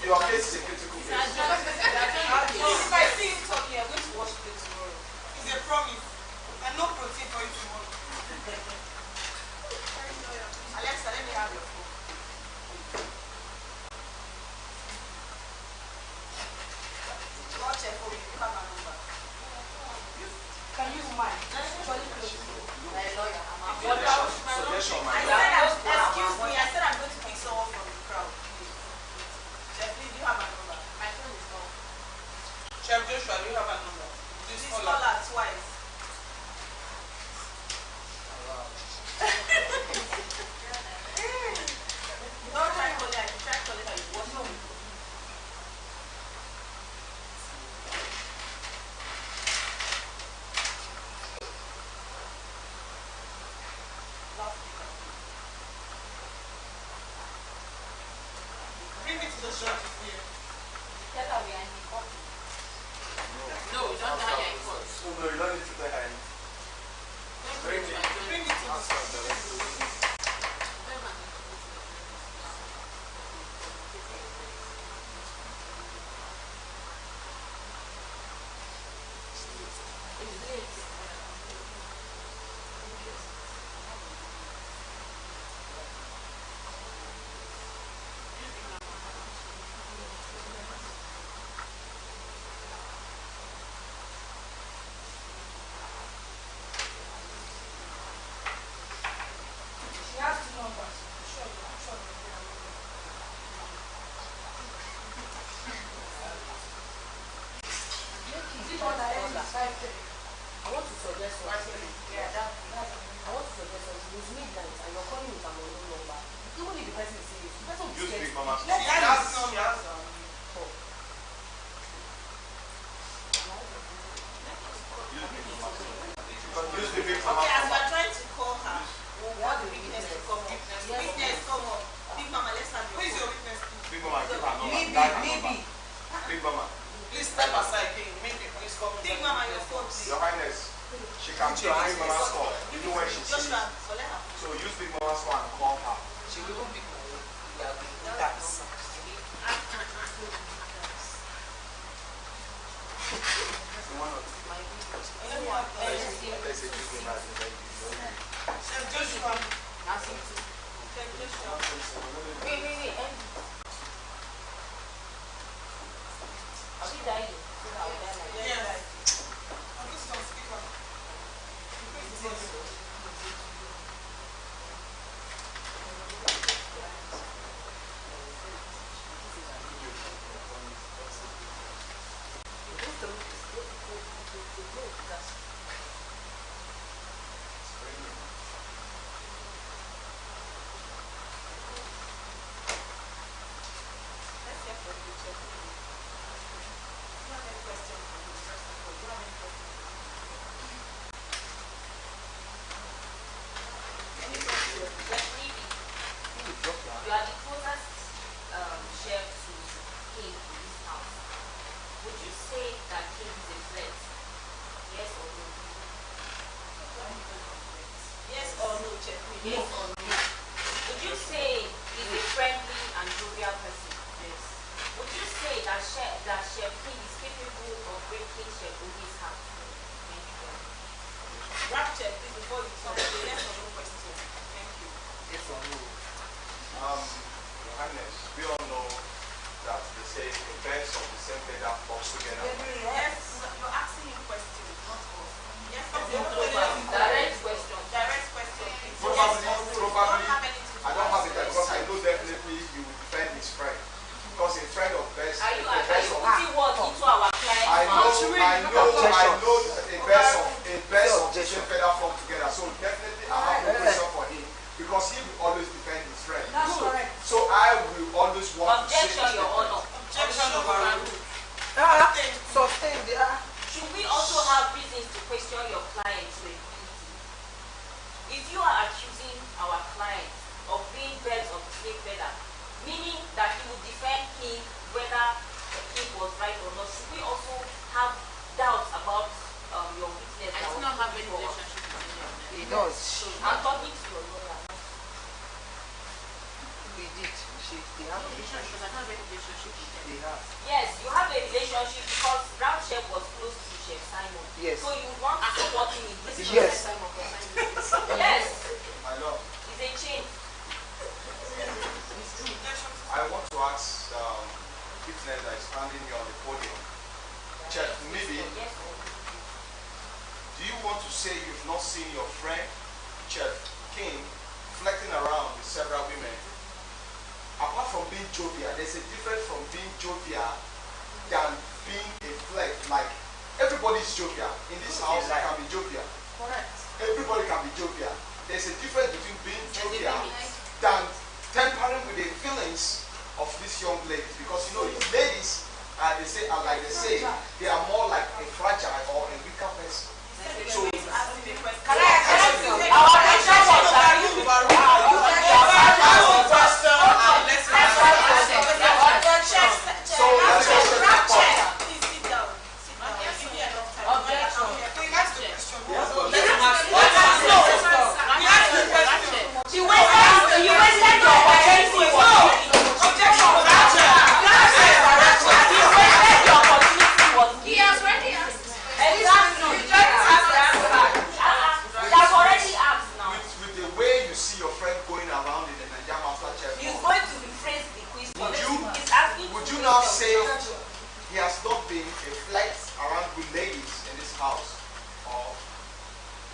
Your case is a critical case. If I see you talking, I'm going to wash plate tomorrow. It's a promise. And no protein for you tomorrow. Alexa, let me have your phone. Watch your phone. You have my number. Can you use mine? My lawyer. Suggestion, my I lord. said, excuse me, I said I'm going to pick someone from the crowd. Chef, please, you have my number. My phone is off. Chef Joshua, do you have a number? Please call her twice. Don't try calling her. If you try calling her, you won't know. Bring it to the judge here. Tell her we are in the court. No, we don't have your court. No, you don't need to tell her anything. Bring it. Bring it to the judge. She has two numbers. I'm sure. I want to suggest something. I want to suggest something. It's midnight and you're calling with an unknown number. Even if the person is serious, the person will be Use scared. Big Mama's Let's phone. have Yes, this. Use the Big Mama's Okay, as phone. we're trying to call her, we'll want the witness to come up. Witness, come up. Big Mama, let's have your. Who is your witness? Big Mama, give her number. Maybe, That her maybe. number. Big Mama. Please step aside, King. Maybe please come. Big Mama, your phone, please. Your Highness, she can pick Big Mama's call even when she's sick. Joshua, collect her. So use Big Mama's phone and call her. She will pick my name. We are doing that. Anyone? Let's say Big Mama. Chef Joshua. Chef Joshua. Wait. Are we dying? Yes. I'm just on speaker. Let's hear from you, Chef. Do you have any questions for me? First of all, do you have any questions? Any questions? Definitely. You are the closest chef to King in this house. Would you say that King is a threat? Yes or no? Yes or no, Chef? Yes or no? Would you say he's a friendly and jovial person? Yes. Would you say that Chef King is capable of breaking Chef Ogi's heart? Thank you very much. Wrap check, please, before you talk. Yes or no question? Thank you. Yes or no? Your Highness, we all know that they say the birds of the same feather flock together. Yes, you're asking him questions, not us. Yes or no? Direct question. Direct question, please. First because he will always defend his friend. That's correct. So I will always want to say Objection, Your Honor. Objection overruled. Sustain the Should we also have reasons to question your client to a guilty? If you are accusing our client of being birds of the same feather, meaning that you will defend him whether he was right or not, should we also have doubts about your witness? I do not have any relationship with any of them. He does. I'm talking to your lawyer. He did. They have a Because I don't have any relationship with them. They have. Yes, you have a relationship because Round Chef was close to Chef Simon. Yes. So you want to support him in this. Yes. Yes. My love, It's a chain. I want to ask witness that is standing here on the podium. Chef, maybe, Yes. do you want to say you've not seen your friend, Chef King, flirting around with several women? Apart from being jovial, there's a difference from being jovial than being a flirt. Like, everybody is jovial. In this house, you can be jovial. Correct. Everybody can be jovial. There's a difference between being jovial than tampering with the feelings of these young ladies. Because, you know, these ladies, they say, like they say, they are more like a fragile or a weaker person. So, Can I ask you? Our question was that you so that's You wasted your opportunity. He has already asked. Exactly. That's already asked now. with the way you see your friend going around in the Naijachefs, He's going to rephrase the question. He's asking. would you now say he has not been a flirt around with ladies in this house? Or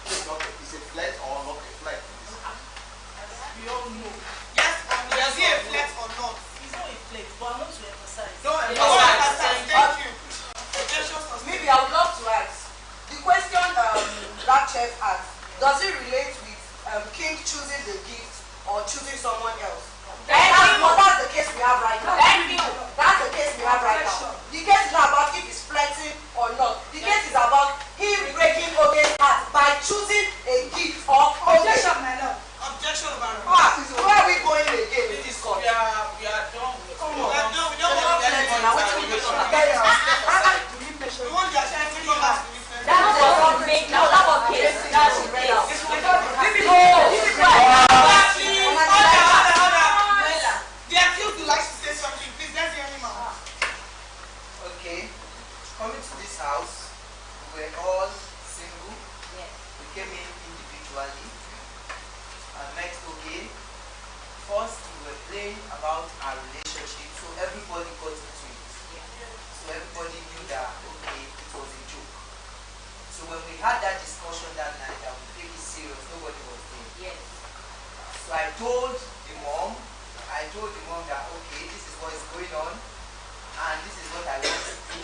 it's not it's a flirt or not a flirt in this house? We all know. Yes, is he a flirt or not? He's not a flirt, but I want to emphasize. No, Thank you. Maybe I would love to ask. The question that chef asked, does it relate with King choosing the gift or choosing someone else? That's the case we have right now. That's the case we have right now. The case is not about if he's flirting or not. The case is about him breaking Oge's heart by choosing a gift or Objection, my love. Objection overruled. Where are we going again in this court? We are done. Come We on. are done. We don't want to get into We want their chance to come back to the defense. That was not make. That was case. That's the case. The accused would like to say something. Please, let's hear him out. Okay. Coming to this house, we were all single. Yes. We came in individually. I met Oge. First, we were playing about our relationship, so everybody got into it. So everybody knew that, okay, it was a joke. So when we had that discussion that night that we take it serious, nobody was there. Yes. So I told the mom that, okay, this is what is going on, and this is what I want to do.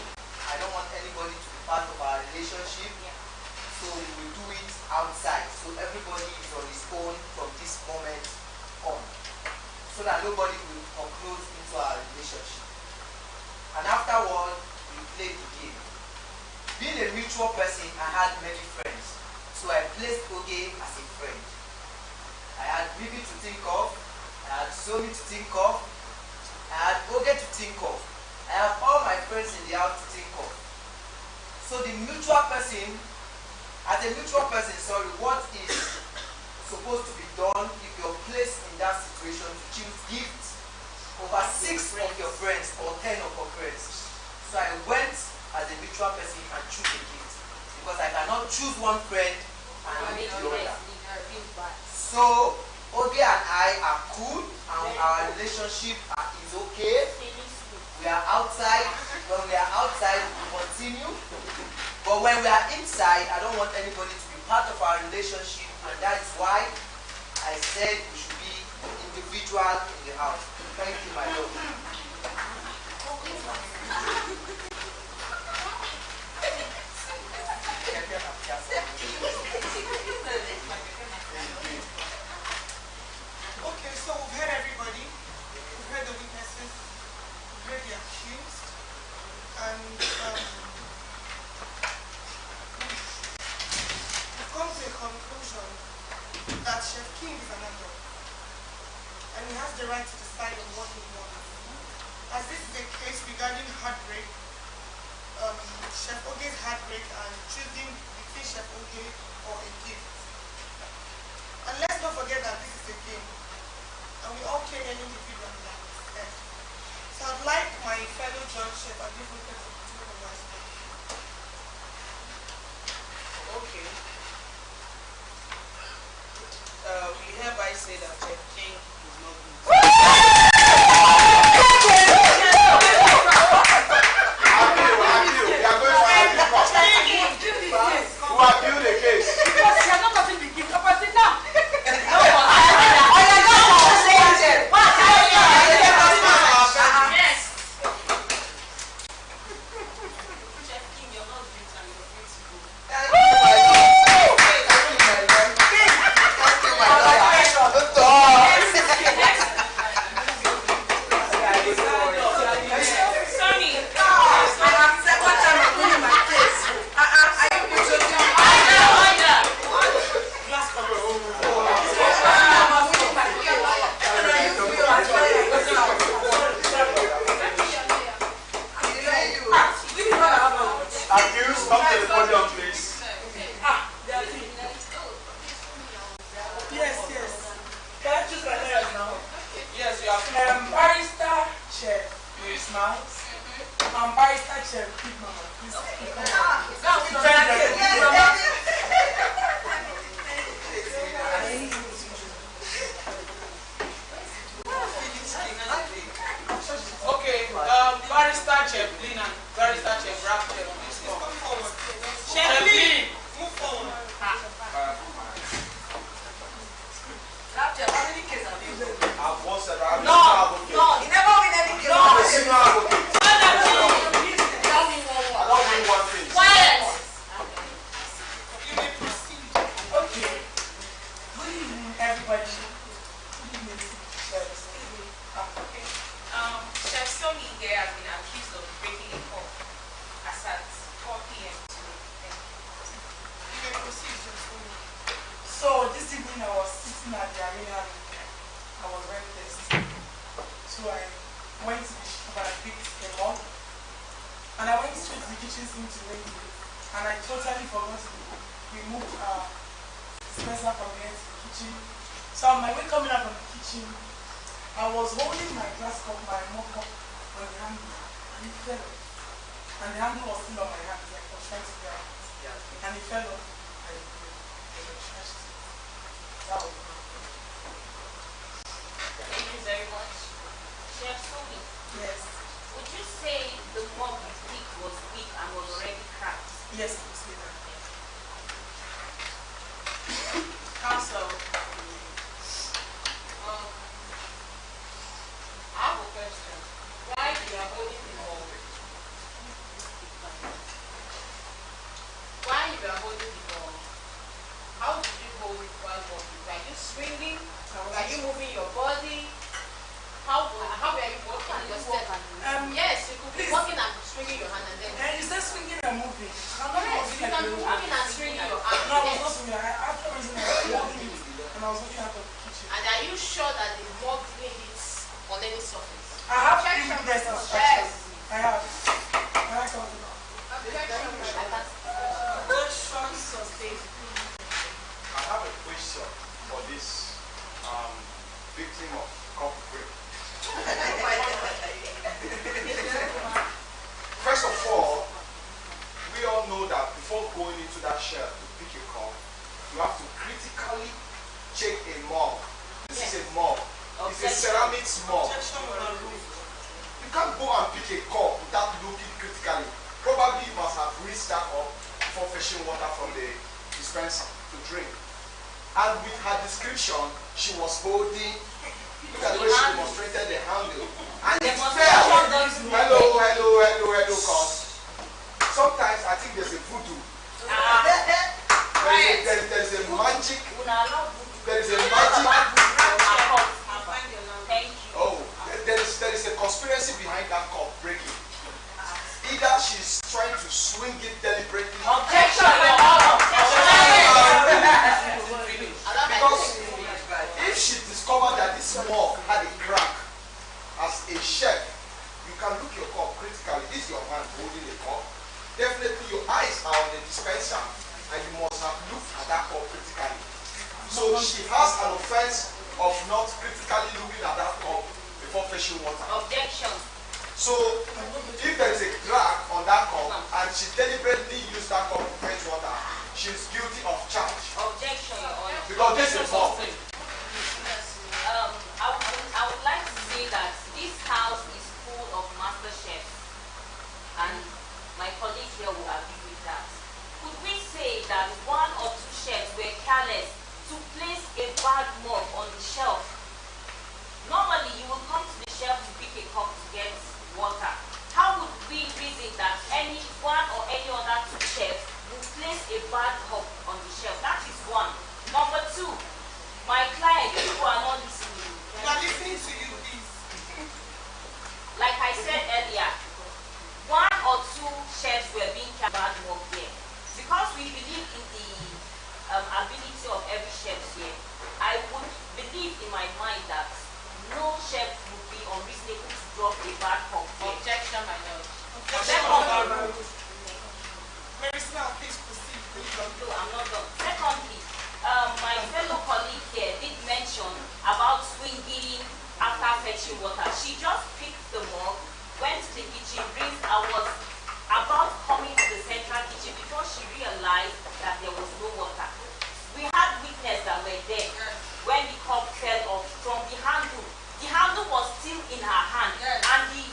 I don't want anybody to be part of our relationship, so we will do it outside. So everybody is on his own from this moment on, so that nobody will conclude into our relationship. And afterward, we played the game. Being a mutual person, I had many friends, so I placed Oge as a friend. I had Bibi to think of, I had Somi to think of, I had Oge to think of. I have all my friends in the house to think of. So the mutual person, as a mutual person, what is supposed to be done if you're placed in that situation to choose gifts over 6 of your friends or 10 of your friends. So I went as a mutual person and choose a gift because I cannot choose one friend and leave the other. So Oge and I are cool and our relationship is okay. We are outside. When we are outside, we continue. But when we are inside, I don't want anybody to be part of our relationship, and that is why I said we should be individual in the house. Thank you, my lord. he has the right to decide on what he wants. As this is a case regarding heartbreak, Chef Oge's heartbreak and choosing between Chef Oge or a gift. And let's not forget that this is a game, and we all came in individually like we said. So I'd like my fellow judge, Chef Adifuke, to continue on my side. Okay. We hereby say that Chef King is not good. Who appealed the case? Because you are not gotten the gift opposite now. Yes. Chef King, you're not good and you're free to go. Sorry. Accused, come to the podium, please. Yes. Can I choose my lawyer now? Yes, you are. Barrister Chef Miss Mouse and Barrister Chef Big Mama. Please. Okay, Barrister Chef Lynn and Barrister Chef Rap Chef, please come. Chef Lynn, move forward. I've once said I'm No, a never win any game. senior advocate. I don't mean one thing. Quiet. You may proceed. Okay. Good evening, everybody. Good evening, chefs. Chef Somi here has been accused of breaking a cup as at 4 p.m. today. You may proceed, Chef Somi. So this evening I was sitting at the arena. I was very thirsty. So I went to the shop and I picked a mug. And I went straight to the kitchen sink to raise it. And I totally forgot to remove dispenser from the end to the kitchen. So on my way coming out from the kitchen, I was holding my glass cup, my mug cup on the handle, and it fell off. And the handle was still on my hand, like I was trying to grab it. And it fell off. And I trashed it. That was it. Thank you very much. Chef Somi, Yes. would you say the mug you picked was weak and was already cracked? Yes, you say that. Counsel. I have a question. Why you are holding the ball? Why you are holding the ball? How did you hold it while walking? Are you swinging? Are you moving your body? How are you walking? Yes, you could be walking and swinging your hand and then. And you said swinging and moving. I'm not Yes, you can be moving and swinging your hand. No, I was Yes. not swinging. After reason, I was walking and I was walking out of the kitchen. And are you sure that the mug didn't hit on any surface? I have three witnesses. Yes. I have. Can I come? I have a question for this victim of cup break. First of all, we all know that before going into that shell to pick a cup, you have to critically check a mug. This is a mug. It's a ceramics mug. You can't go and pick a cup without looking critically. Probably you must have rinsed that up before fetching water from the dispenser to drink. And with her description, she was holding, look at the way she demonstrated the handle. And it fell. Hello, cause sometimes I think there's a voodoo. There's a magic. There is a magic. Oh, there is a conspiracy behind that cup breaking. Either she's trying to swing it deliberately. Because if she discovered that this mug had a crack, as a chef, you can look your cup critically. This is your hand holding the cup. Definitely your eyes are on the dispenser and you must have looked at that cup critically. So she has an offense of not critically looking at that cup before fetching water. Objection. So if there is a crack on that cup and she deliberately used that cup to fetch water, she is guilty of charge. Objection, Your Honor. Because this is mug. I would like to say that this house is full of master chefs, and my colleagues here will agree with that. Could we say that one or two chefs were careless to place a bad mug on the shelf? Normally, you will come to the shelf to pick a cup to get water. How would we reason that any one or any other two chefs will place a bad cup on the shelf? That is one. Number two, my client, who are not listening. We are listening to you, please. Like I said earlier, one or two chefs were being carried bad work here. Because we believe in the ability of every chef here, I would believe in my mind that no chef would be unreasonable to drop a bad cup here. Objection, my lord. Secondly, Maricela, please proceed. no, I'm not done. Secondly, my fellow colleague here did mention about swinging after fetching water. She just picked the mug, went to the kitchen, I was about coming to the central kitchen before she realized that there was no water. We had witnesses that were there when the cup fell off from the handle. The handle was still in her hand, and the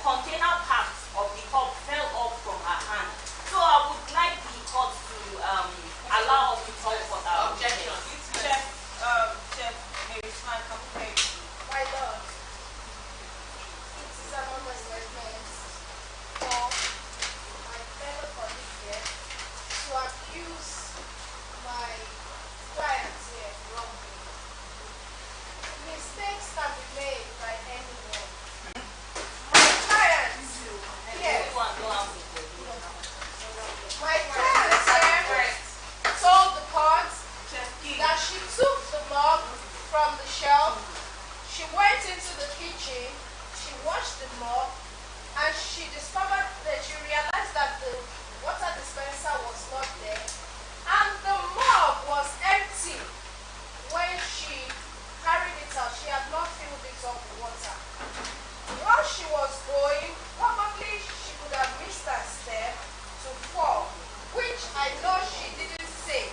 container part of the cup fell off from her hand. So I would like the court to allow us to talk for our objection. Chef, maybe it's not complicated. My lord, it is an understatement for my fellow colleague here to accuse my client here wrongly. Mistakes can be made by anyone. My client here, Everyone go out with the my client here told the court that she took the mug from the shelf, she went into the kitchen, she washed the mug, and she discovered that she realized that the water dispenser was not there, and the mug was empty. When she carried it out, she had not filled it up with water. While she was going, probably she could have missed her step to fall, which I know she didn't say.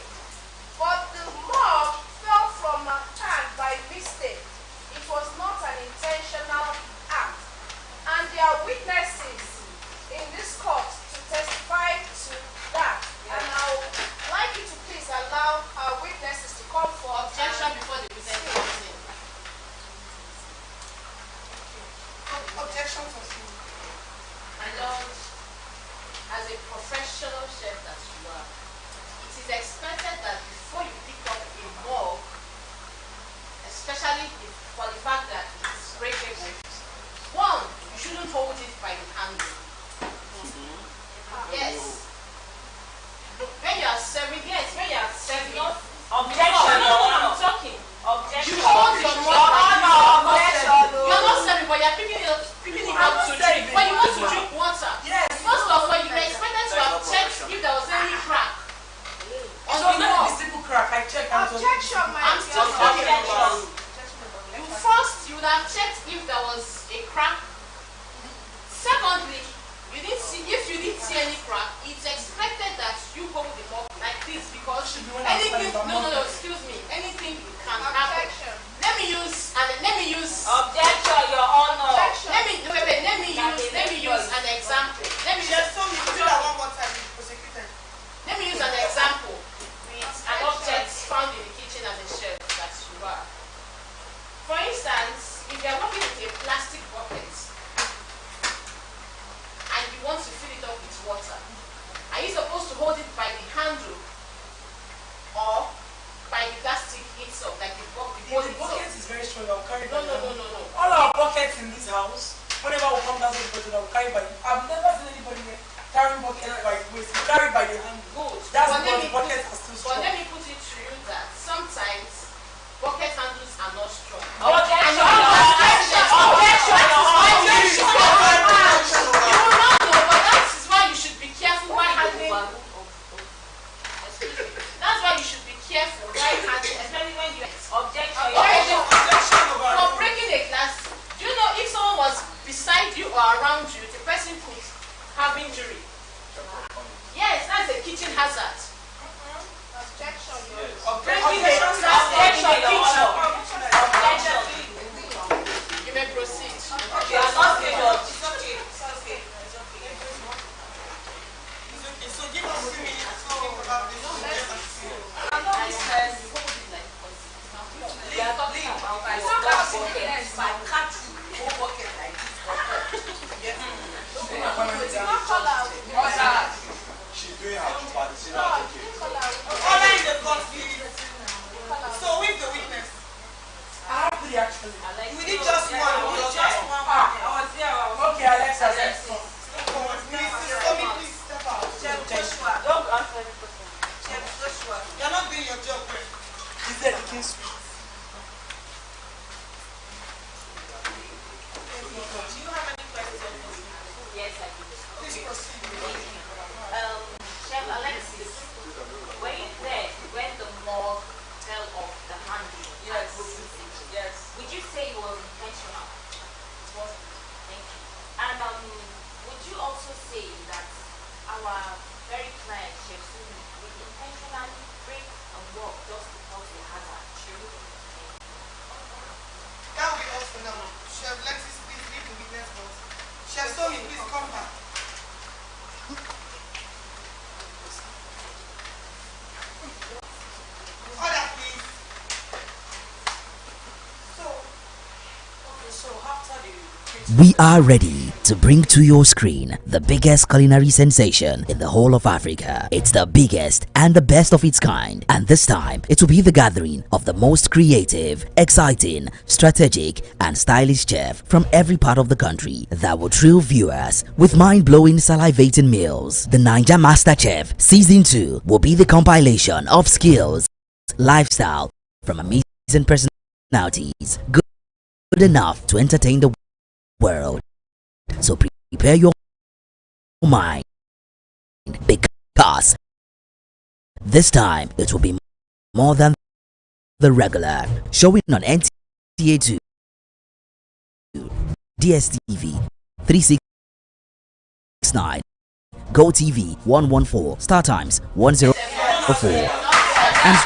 But the mug fell from her hand by mistake. It was not an intentional act. And there are witnesses in this court to testify to that. And I would like you to please allow our witnesses to come forward. Objection before the witness comes in. Objection to you. My lord, as a professional chef that you are, it is expected that before you pick up a mug, especially for the fact that it is breakable, one, you shouldn't hold it by the handle. Yes. When you are serving, objection, no, Your Honor. I'm talking. Objection. You hold your mug by the Objection. You're not serving, but you're picking it up to drink. But you want to drink water. Yes. First of all, you were expected to have checked if there was any crack on It the was not a mug. visible crack. I checked. and it was Objection, my I'm still talking. Objection. First, you would have checked if there was a crack. Secondly, if you didn't see any crack, it's expected that you hold the mug like this because anything. No, excuse me. Anything can happen. Objection. Let me use. Objection, Your Honor. Let me use an example. Let me Chef, use. so you do that one more time. Prosecuted. Let me use an example with an object found in the kitchen as a chef that you are. For instance, if you are working with a plastic bucket and you want to fill it up with water, are you supposed to hold it by the handle or by the plastic itself, like the bucket? The bucket is very strong. I'll carry No. All our buckets in this house, whenever we come down to the bottle, I'll carry by. I've never seen anybody here carrying buckets by the waist. We carry by the hand. Good. That's But because the buckets are still But strong. let me put it to you that sometimes bucket handles are not strong. Objection. You will not know, but that is why you should be careful while handling. Excuse me. That's why you should be careful while handling, especially when you objection. For breaking a glass, do you know if someone was beside you or around you, the person could have injury? Yes, that's a kitchen hazard. Objection. Breaking a glass. Objection. You may proceed. You are not good. It's okay. So give us 2 minutes to think about this. We are talking about She's doing her part. She's not okay. Order in the court, please. So with the witness. I have 3 actually. We need just one. Okay, Alexa, let's go. Please step out. Don't answer any question. You're not doing your job well. Is there the king's speech? Do you have any questions? Yes, I do. Please proceed. Chef Alexis, were you there when the mug fell off the handle? Yes. Yes. Would you say it was intentional? It was. Thank you. And would you also say that our very client, Chef Sumi, would intentionally break a mug just to cause a hazard? That will be all for now. Chef Lexis, please leave the witness box. Chef Somi, please come back. Order, please. So after the We are ready to bring to your screen the biggest culinary sensation in the whole of Africa. It's the biggest and the best of its kind, and this time it will be the gathering of the most creative, exciting, strategic and stylish chef from every part of the country that will thrill viewers with mind-blowing, salivating meals. The Naijachefs Season 2 will be the compilation of skills, lifestyle from amazing personalities, good enough to entertain the world. So prepare your mind, because this time it will be more than the regular. Showing on NTA 2, DSTV 369, GoTV 114, Star Times 104, and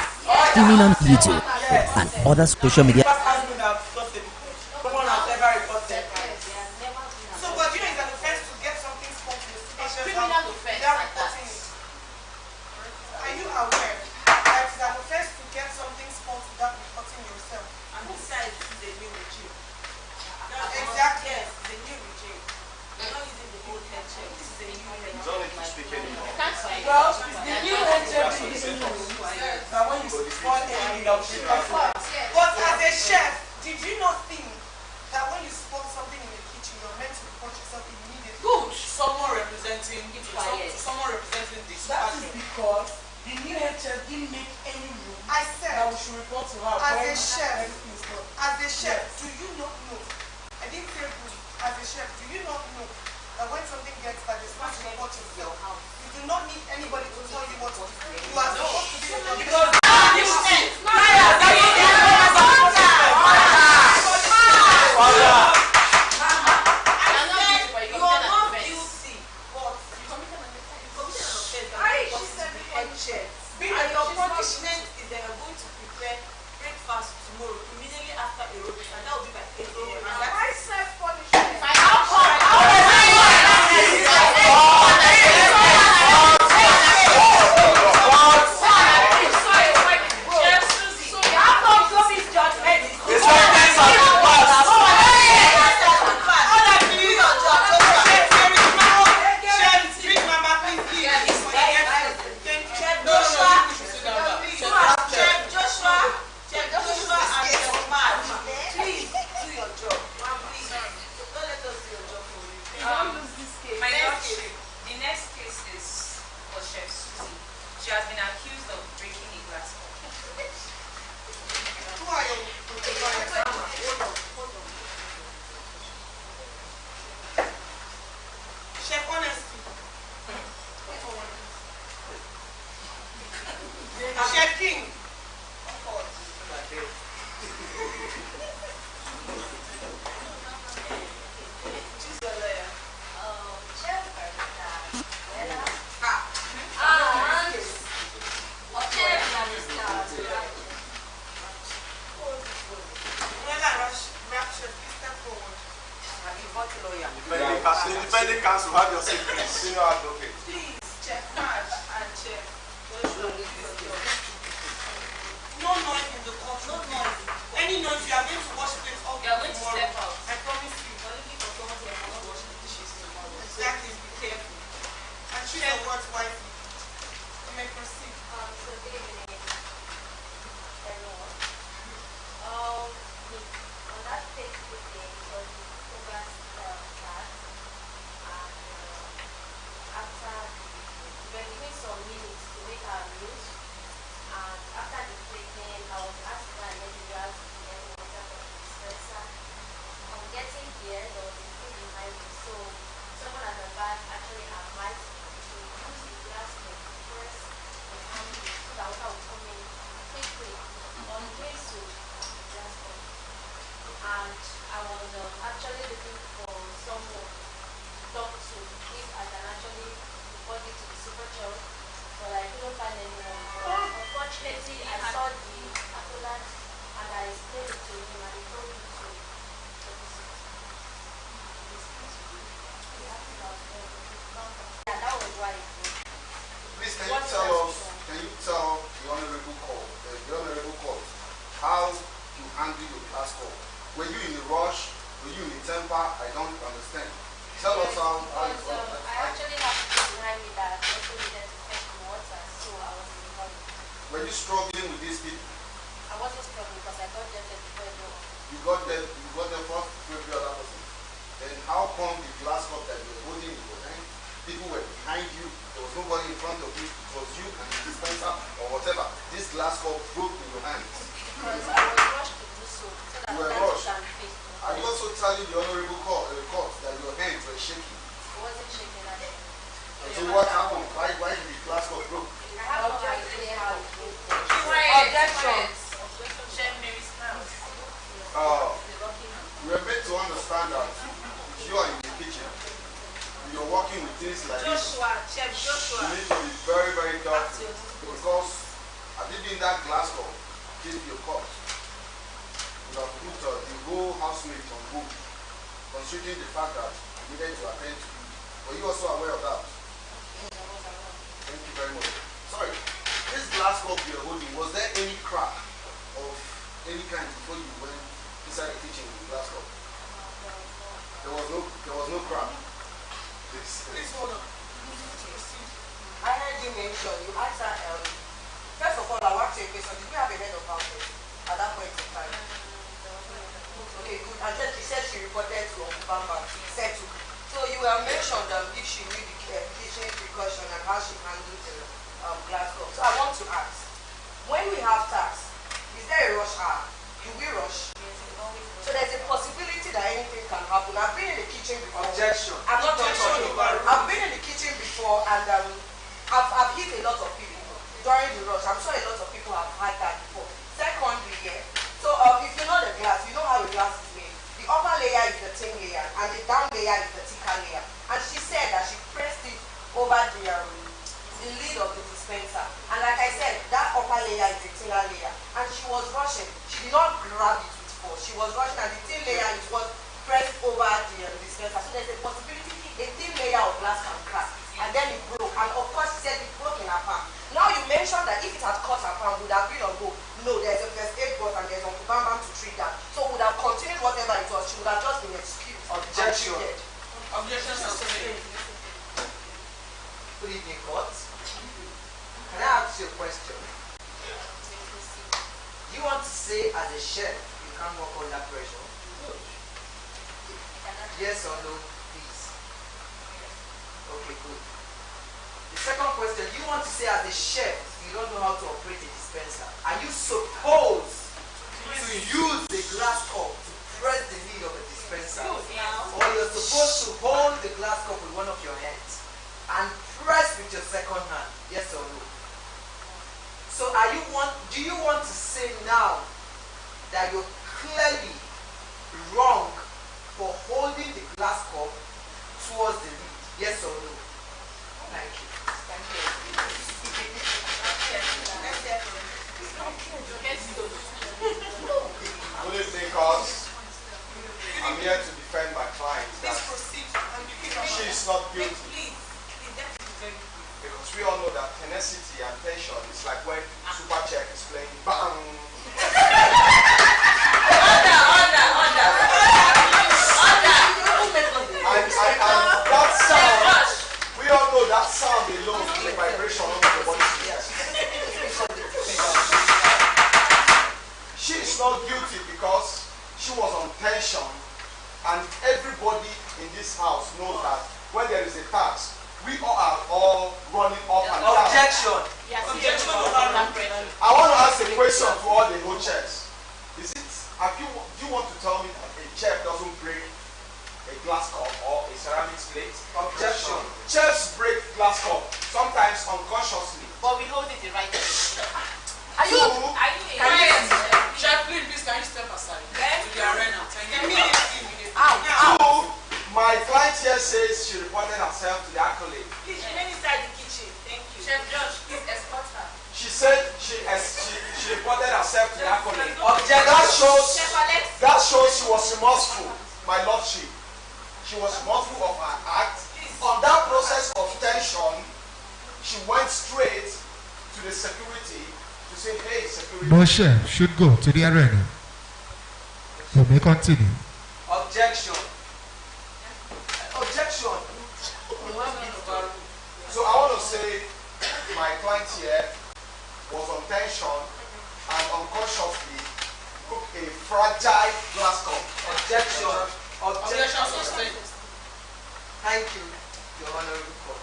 streaming on YouTube and other social media. So, but you know it's an offense to get something spoken to the patient Criminal offense. without reporting it. Are you aware that it's an offense to get something spoken without reporting yourself? and besides, it's a new regime. Exactly. Yes, it's a new regime. We're not using the old head check. This is a new regime. You don't need to speak anymore. Can't say. Well, the new HMP is that when you spoil any leadership, But as a chef, did you not think that when you spot something in the kitchen, you're meant to report yourself immediately? Good. Someone representing someone representing this that is passion. because the new HMP didn't make any rule I that we said, should report to her. as when a chef, everything is done. as a chef, do you not know? I didn't say good. As a chef, do you not know that when something gets bad, you're supposed to report yourself? You do not need anybody to tell you what to do. You are supposed to be able to Because you are not guilty, but you committed an offense. And your punishment is that you're going to prepare breakfast tomorrow, immediately after a road, and that will be by 8 a.m. And that I self-punishment. Please do your job. Independent counsel, have your secrets. Senior advocate. Please, Chef March and Chef Joshua. No noise in the court. No noise. Any noise, you are going to wash plates all You are going to tomorrow. step out. I promise you. Exactly. Be careful. And choose your words wisely. You may proceed. So good evening, everyone. On that fateful day, it was August 3rd, and after we were given some minutes to make our meals, and after the plating, I was asked by an individual to get water from the dispenser. On getting here, there was a food behind me, so someone at the back actually advised me to use the glass to press the handle so that water will come in quickly. On doing so, the glass broke. And I was actually looking for someone to talk to if I can actually report it to the supervisor, but I couldn't find anyone. But unfortunately, I saw the appellant and I explained it to him and he told me to yeah, that was why it broke. Please, can you tell the honorable court how you handle your class call? Were you in a rush? Were you in a temper? I don't understand. Tell us how it Because was. I actually have people behind me that also needed to fetch the water, so I was in a hurry. Were you struggling with these people? I wasn't struggling because I got there before everyone. You got there first before every other person. Then how come the glass cup that you were holding in your hand, people were behind you, there was nobody in front of you, it was you and the dispenser or whatever. This glass cup broke in your hands. Because I was rushed to do so that You were that rushed. can face me. Are you also telling the honorable court that your hands were shaking? It wasn't shaking actually. So what happened? Why did the glass cup broke? I have no idea how it broke. Objection. Chef Mary Snow. We are made to understand that if you are in the kitchen, you're working with things like this, Chef Joshua. you need to be very, very careful because had it been that glass cup, give your cup, you have put the whole housemate on board, considering the fact that you needed to attend to you. Were you also aware of that? Thank you very much. Sorry, this glass cup you're holding, was there any crack of any kind before you went inside the kitchen with the glass cup? There was no crack. Please hold on. I heard you mention, you asked her, first of all, I want to say a question. Did we have a head of household at that point in time? Okay, good. And then she said she reported to Bamba, settled. So you were mentioned if she knew the kitchen precaution and how she handled the glass cup. So I want to ask, when we have tax, is there a rush hour? Do we rush? So there's a possibility that anything can happen. I've been in the kitchen before. Objection. I'm not talking. I've been in the kitchen before and I've hit a lot of people during the rush. I'm sure a lot of people have had that before. Secondly, yeah. So if you know the glass, you know how a glass is made. The upper layer is the thin layer and the down layer is the thicker layer. And she said that she pressed it over the lid of the dispenser. And like I said, that upper layer is the thinner layer. And she was rushing. She did not grab it with force. She was rushing and the thin layer is what pressed over the dispenser. So there's a possibility a thin layer of glass can crack. And then it broke. And of course she said it broke in her palm. Now you mentioned that if it had cut her palm, would have been on go. No, there's a first aid box and there's a bam to treat that. So would have continued whatever it was. She would have just been excused. Objection. Objection sustained. Good evening, court. Can I ask you a question? You want to say as a chef you can't work under pressure? Yes or no, please? Okay, good. The second question, you want to say as a chef you don't know how to operate a dispenser. Are you supposed to use the glass cup to press the lid of a dispenser? Or you're supposed to hold the glass cup with one of your hands and press with your second hand? Yes or no? So do you want to say now that you're clearly wrong for holding the glass cup towards the lid? Yes or no? Thank you. Only because I'm here to defend my client that she is not guilty. Because we all know that tenacity and tension is like when Super Check is playing bang. And that sound, we all know that sound alone is a vibration of the body. She is not guilty because she was on tension, and everybody in this house knows that when there is a task, we all are all running up and down. Objection. Yes, Objection. I want to ask a question to all the whole chefs. Is it? Do you want to tell me that a chef doesn't break a glass cup or a ceramics plate? Objection. Chefs break glass cup, sometimes unconsciously. but we hold it the right way. Are you? Chef, please, can you step aside to the arena? Thank you. Two, my client here says she reported herself to the accolade. Please remain inside the kitchen. Thank you. Chef Josh, please escort her. She said she reported herself to the accolade. Objection. That shows she was remorseful, my lordship. She was remorseful of her act. On that process of tension, she went straight to the security to say, hey, security. No chef should go to the arena. You may continue. Objection. Objection. So I want to say my client here was on tension and unconsciously took a fragile glass cup. Objection. Objection sustained. Thank you, Your Honorable Court.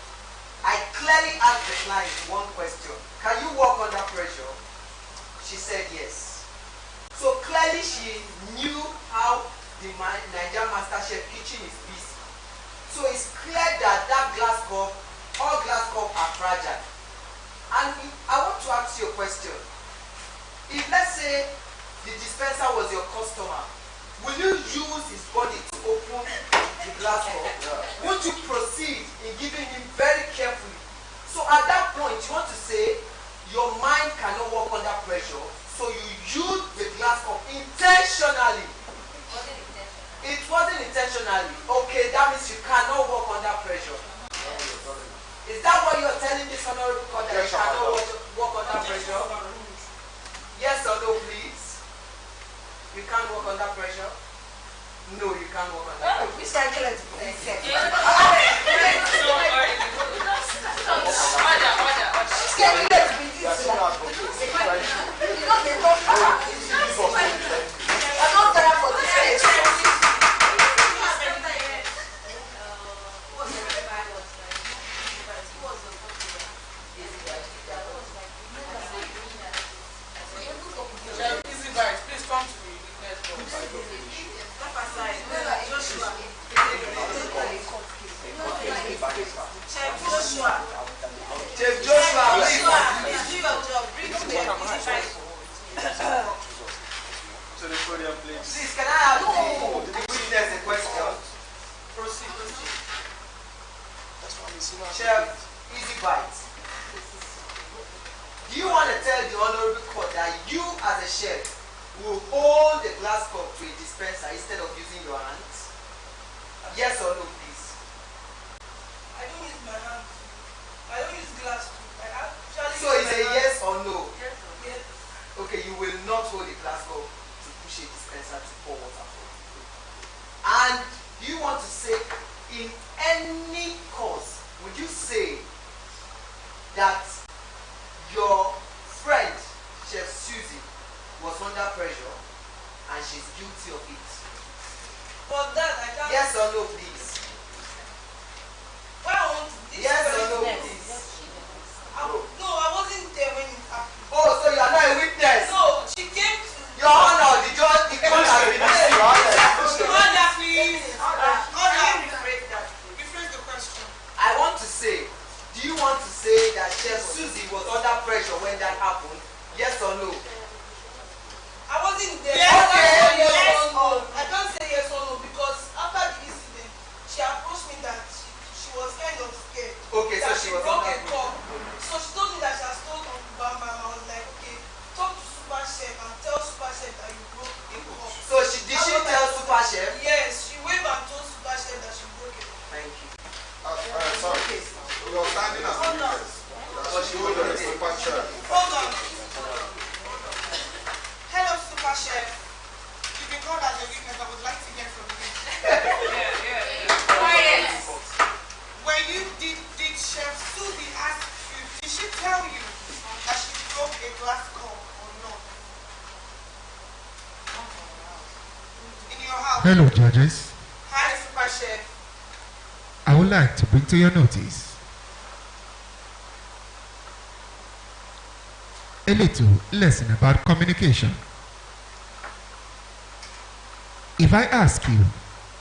I clearly asked the client one question. Can you work under pressure? She said yes. So clearly she knew how the Nigerian MasterChef kitchen is busy. So it's clear that glass cup, all glass cups are fragile. And I want to ask you a question. If let's say the dispenser was your customer, will you use his body to open the glass cup? Won't you proceed in giving him very carefully? So at that point, you want to say your mind cannot work under pressure, so you use the glass cup intentionally. It wasn't intentionally. Okay, that means you cannot work under pressure. Is that what you're telling this honorable court, that you cannot work under pressure? Yes or no, please? You can't work under pressure? No, you can't work under pressure. Which can kill it? Please, can I have the witness a question? Proceed. Chef, easy bite. Do you want to tell the honorable court that you as a chef will hold the glass cup to a dispenser instead of using your hands? Yes or no, please? I don't use my hands. I don't use glass too. I actually So it's a yes or no? Yes. Okay, you will not hold the glass cup to push a dispenser to pour water for. And do you want to say, in any cause, would you say that your friend, Chef Susie, was under pressure and she's guilty of it? But that I can't. Yes or no, please? Why I want this? Yes or no, person- please? No, I wasn't there when it happened. Oh, so you are not a witness? No, she came to. Your Honor, the judge, the court has been made. Order, please. Order. Rephrase the question. I want to say, do you want to say that Chef Susie was under pressure when that happened? Yes or no? I wasn't there. Yes Super Chef? Yes, she waved and told Super Chef that she broke it. Thank you. Sorry. We were standing as Hold on. witness. But she told the Super Chef. Hold on. Hello, Super Chef. You've been called as a witness. I would like to hear from you. Quiet. When you did Chef Susie ask you, did she tell you that she broke a glass cup or not? In your house? Hello, judges. Hi, Super Chef. I would like to bring to your notice a little lesson about communication. If I ask you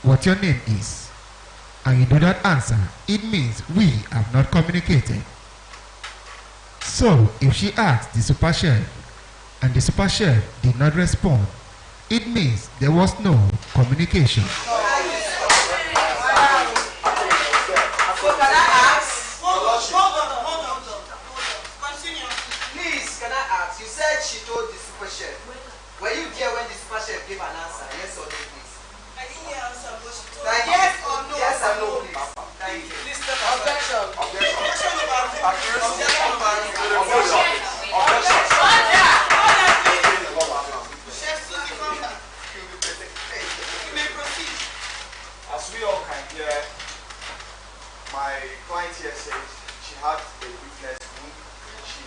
what your name is and you do not answer, it means we have not communicated. So, if she asked the super chef and the super chef did not respond, it means there was no communication. Hold on. Continue. Please, can I ask? You said she told the super chef. Were you there when the super chef gave an answer? Yes or no, please? I didn't hear answer, but she told Thank yes you. or no. Yes or no, please. Thank you. Please step aside. Objection. Objection over who? Objection over who? Objection. Chef Susie, come back. You may proceed. As we all can hear, my client here says she had a witness whom she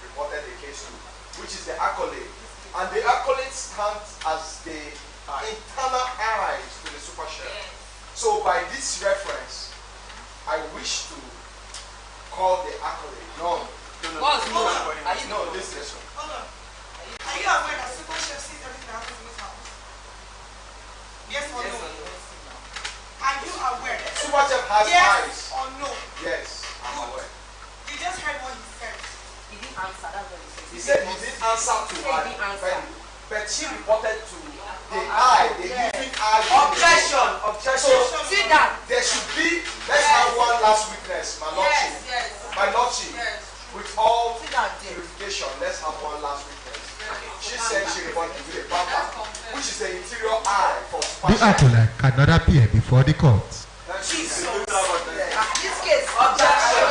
reported the case to, which is the accolade. And the accolade stands as the internal eyes to the super chef. So by this reference, I wish to call the accolade. No. This is Hold on. Are you aware that Super Chef sees everything that happens in this house? Yes or no? Are you aware? Super Chef has yes eyes. or no? Yes, I'm aware. You just heard what he said. He didn't answer, that's what he said. He said he didn't answer to He her, didn't answer. but she reported to the eye, the living eye. Objection. So Sit down. there should be, let's have one last witness, my lordship. Yes. My lordship, with all Sit down there. purification, let's have one last witness. She said she reported to the papa, which is the interior eye for The Super Chef. acolyte cannot appear before the court. Jesus. This case. Objection.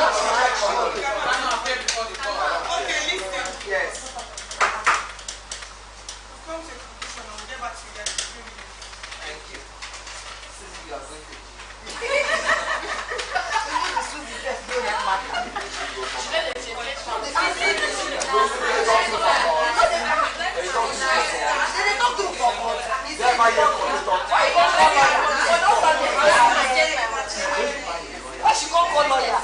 Okay, listen. Yes. We've come to a conclusion and we'll get back to you guys in a few minutes. Thank you. Susie, you are going to Why she go call lawyer?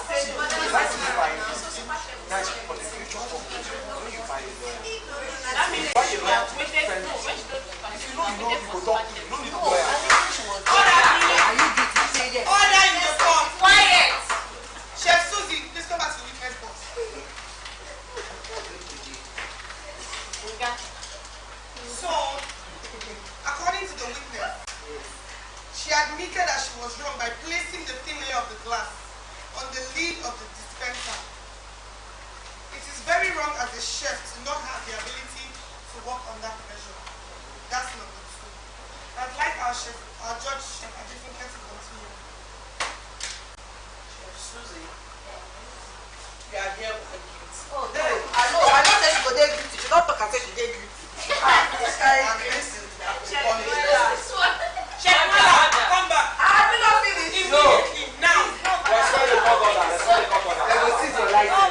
Order in the court. Quiet. Chef Susie, please come back to the witness box. So, according to the witness, she admitted that she was wrong by placing the thin layer of the glass on the lid of the dispenser. It is very wrong as a chef to not have the ability to work under pressure. That's number two. I'd like our judge, Chef Adefunke, to continue. Chef Susie, you are here with the guilty. Oh, no. I know say she go dey guilty. She don't talk and say she dey guilty. And listen, Chef Mala, come back. I will not finish. Immediately, now. They will seize your license.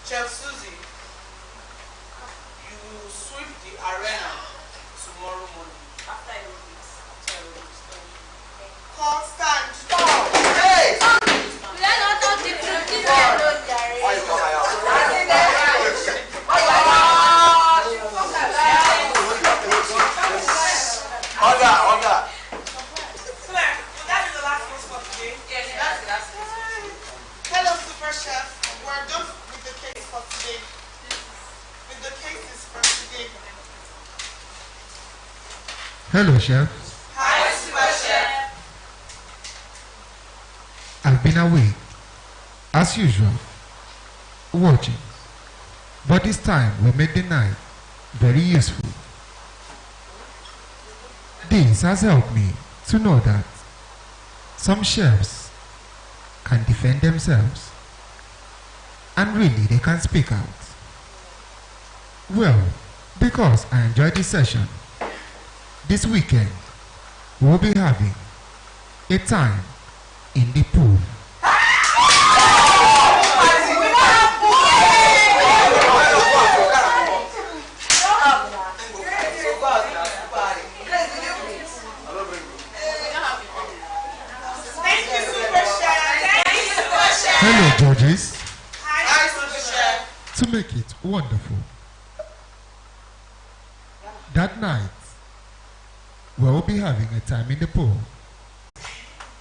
Chef Susie, you will sweep the arena tomorrow morning. After aerobics. Court stand. Hey! Why you come my house? Order. Claire, will that be the last one for today? Yes, that's the last one. Hello, Super Chef. We're done with the case for today. With the cases for today. Hello, chef. Hi, Super Chef. I've been away, as usual. watching. But this time we made the night very useful. This has helped me to know that some chefs can defend themselves and really they can speak out. Well, because I enjoyed this session, this weekend we'll be having a time in the pool. Hello, judges. Hi, Super Chef. To make it wonderful, that night we'll be having a time in the pool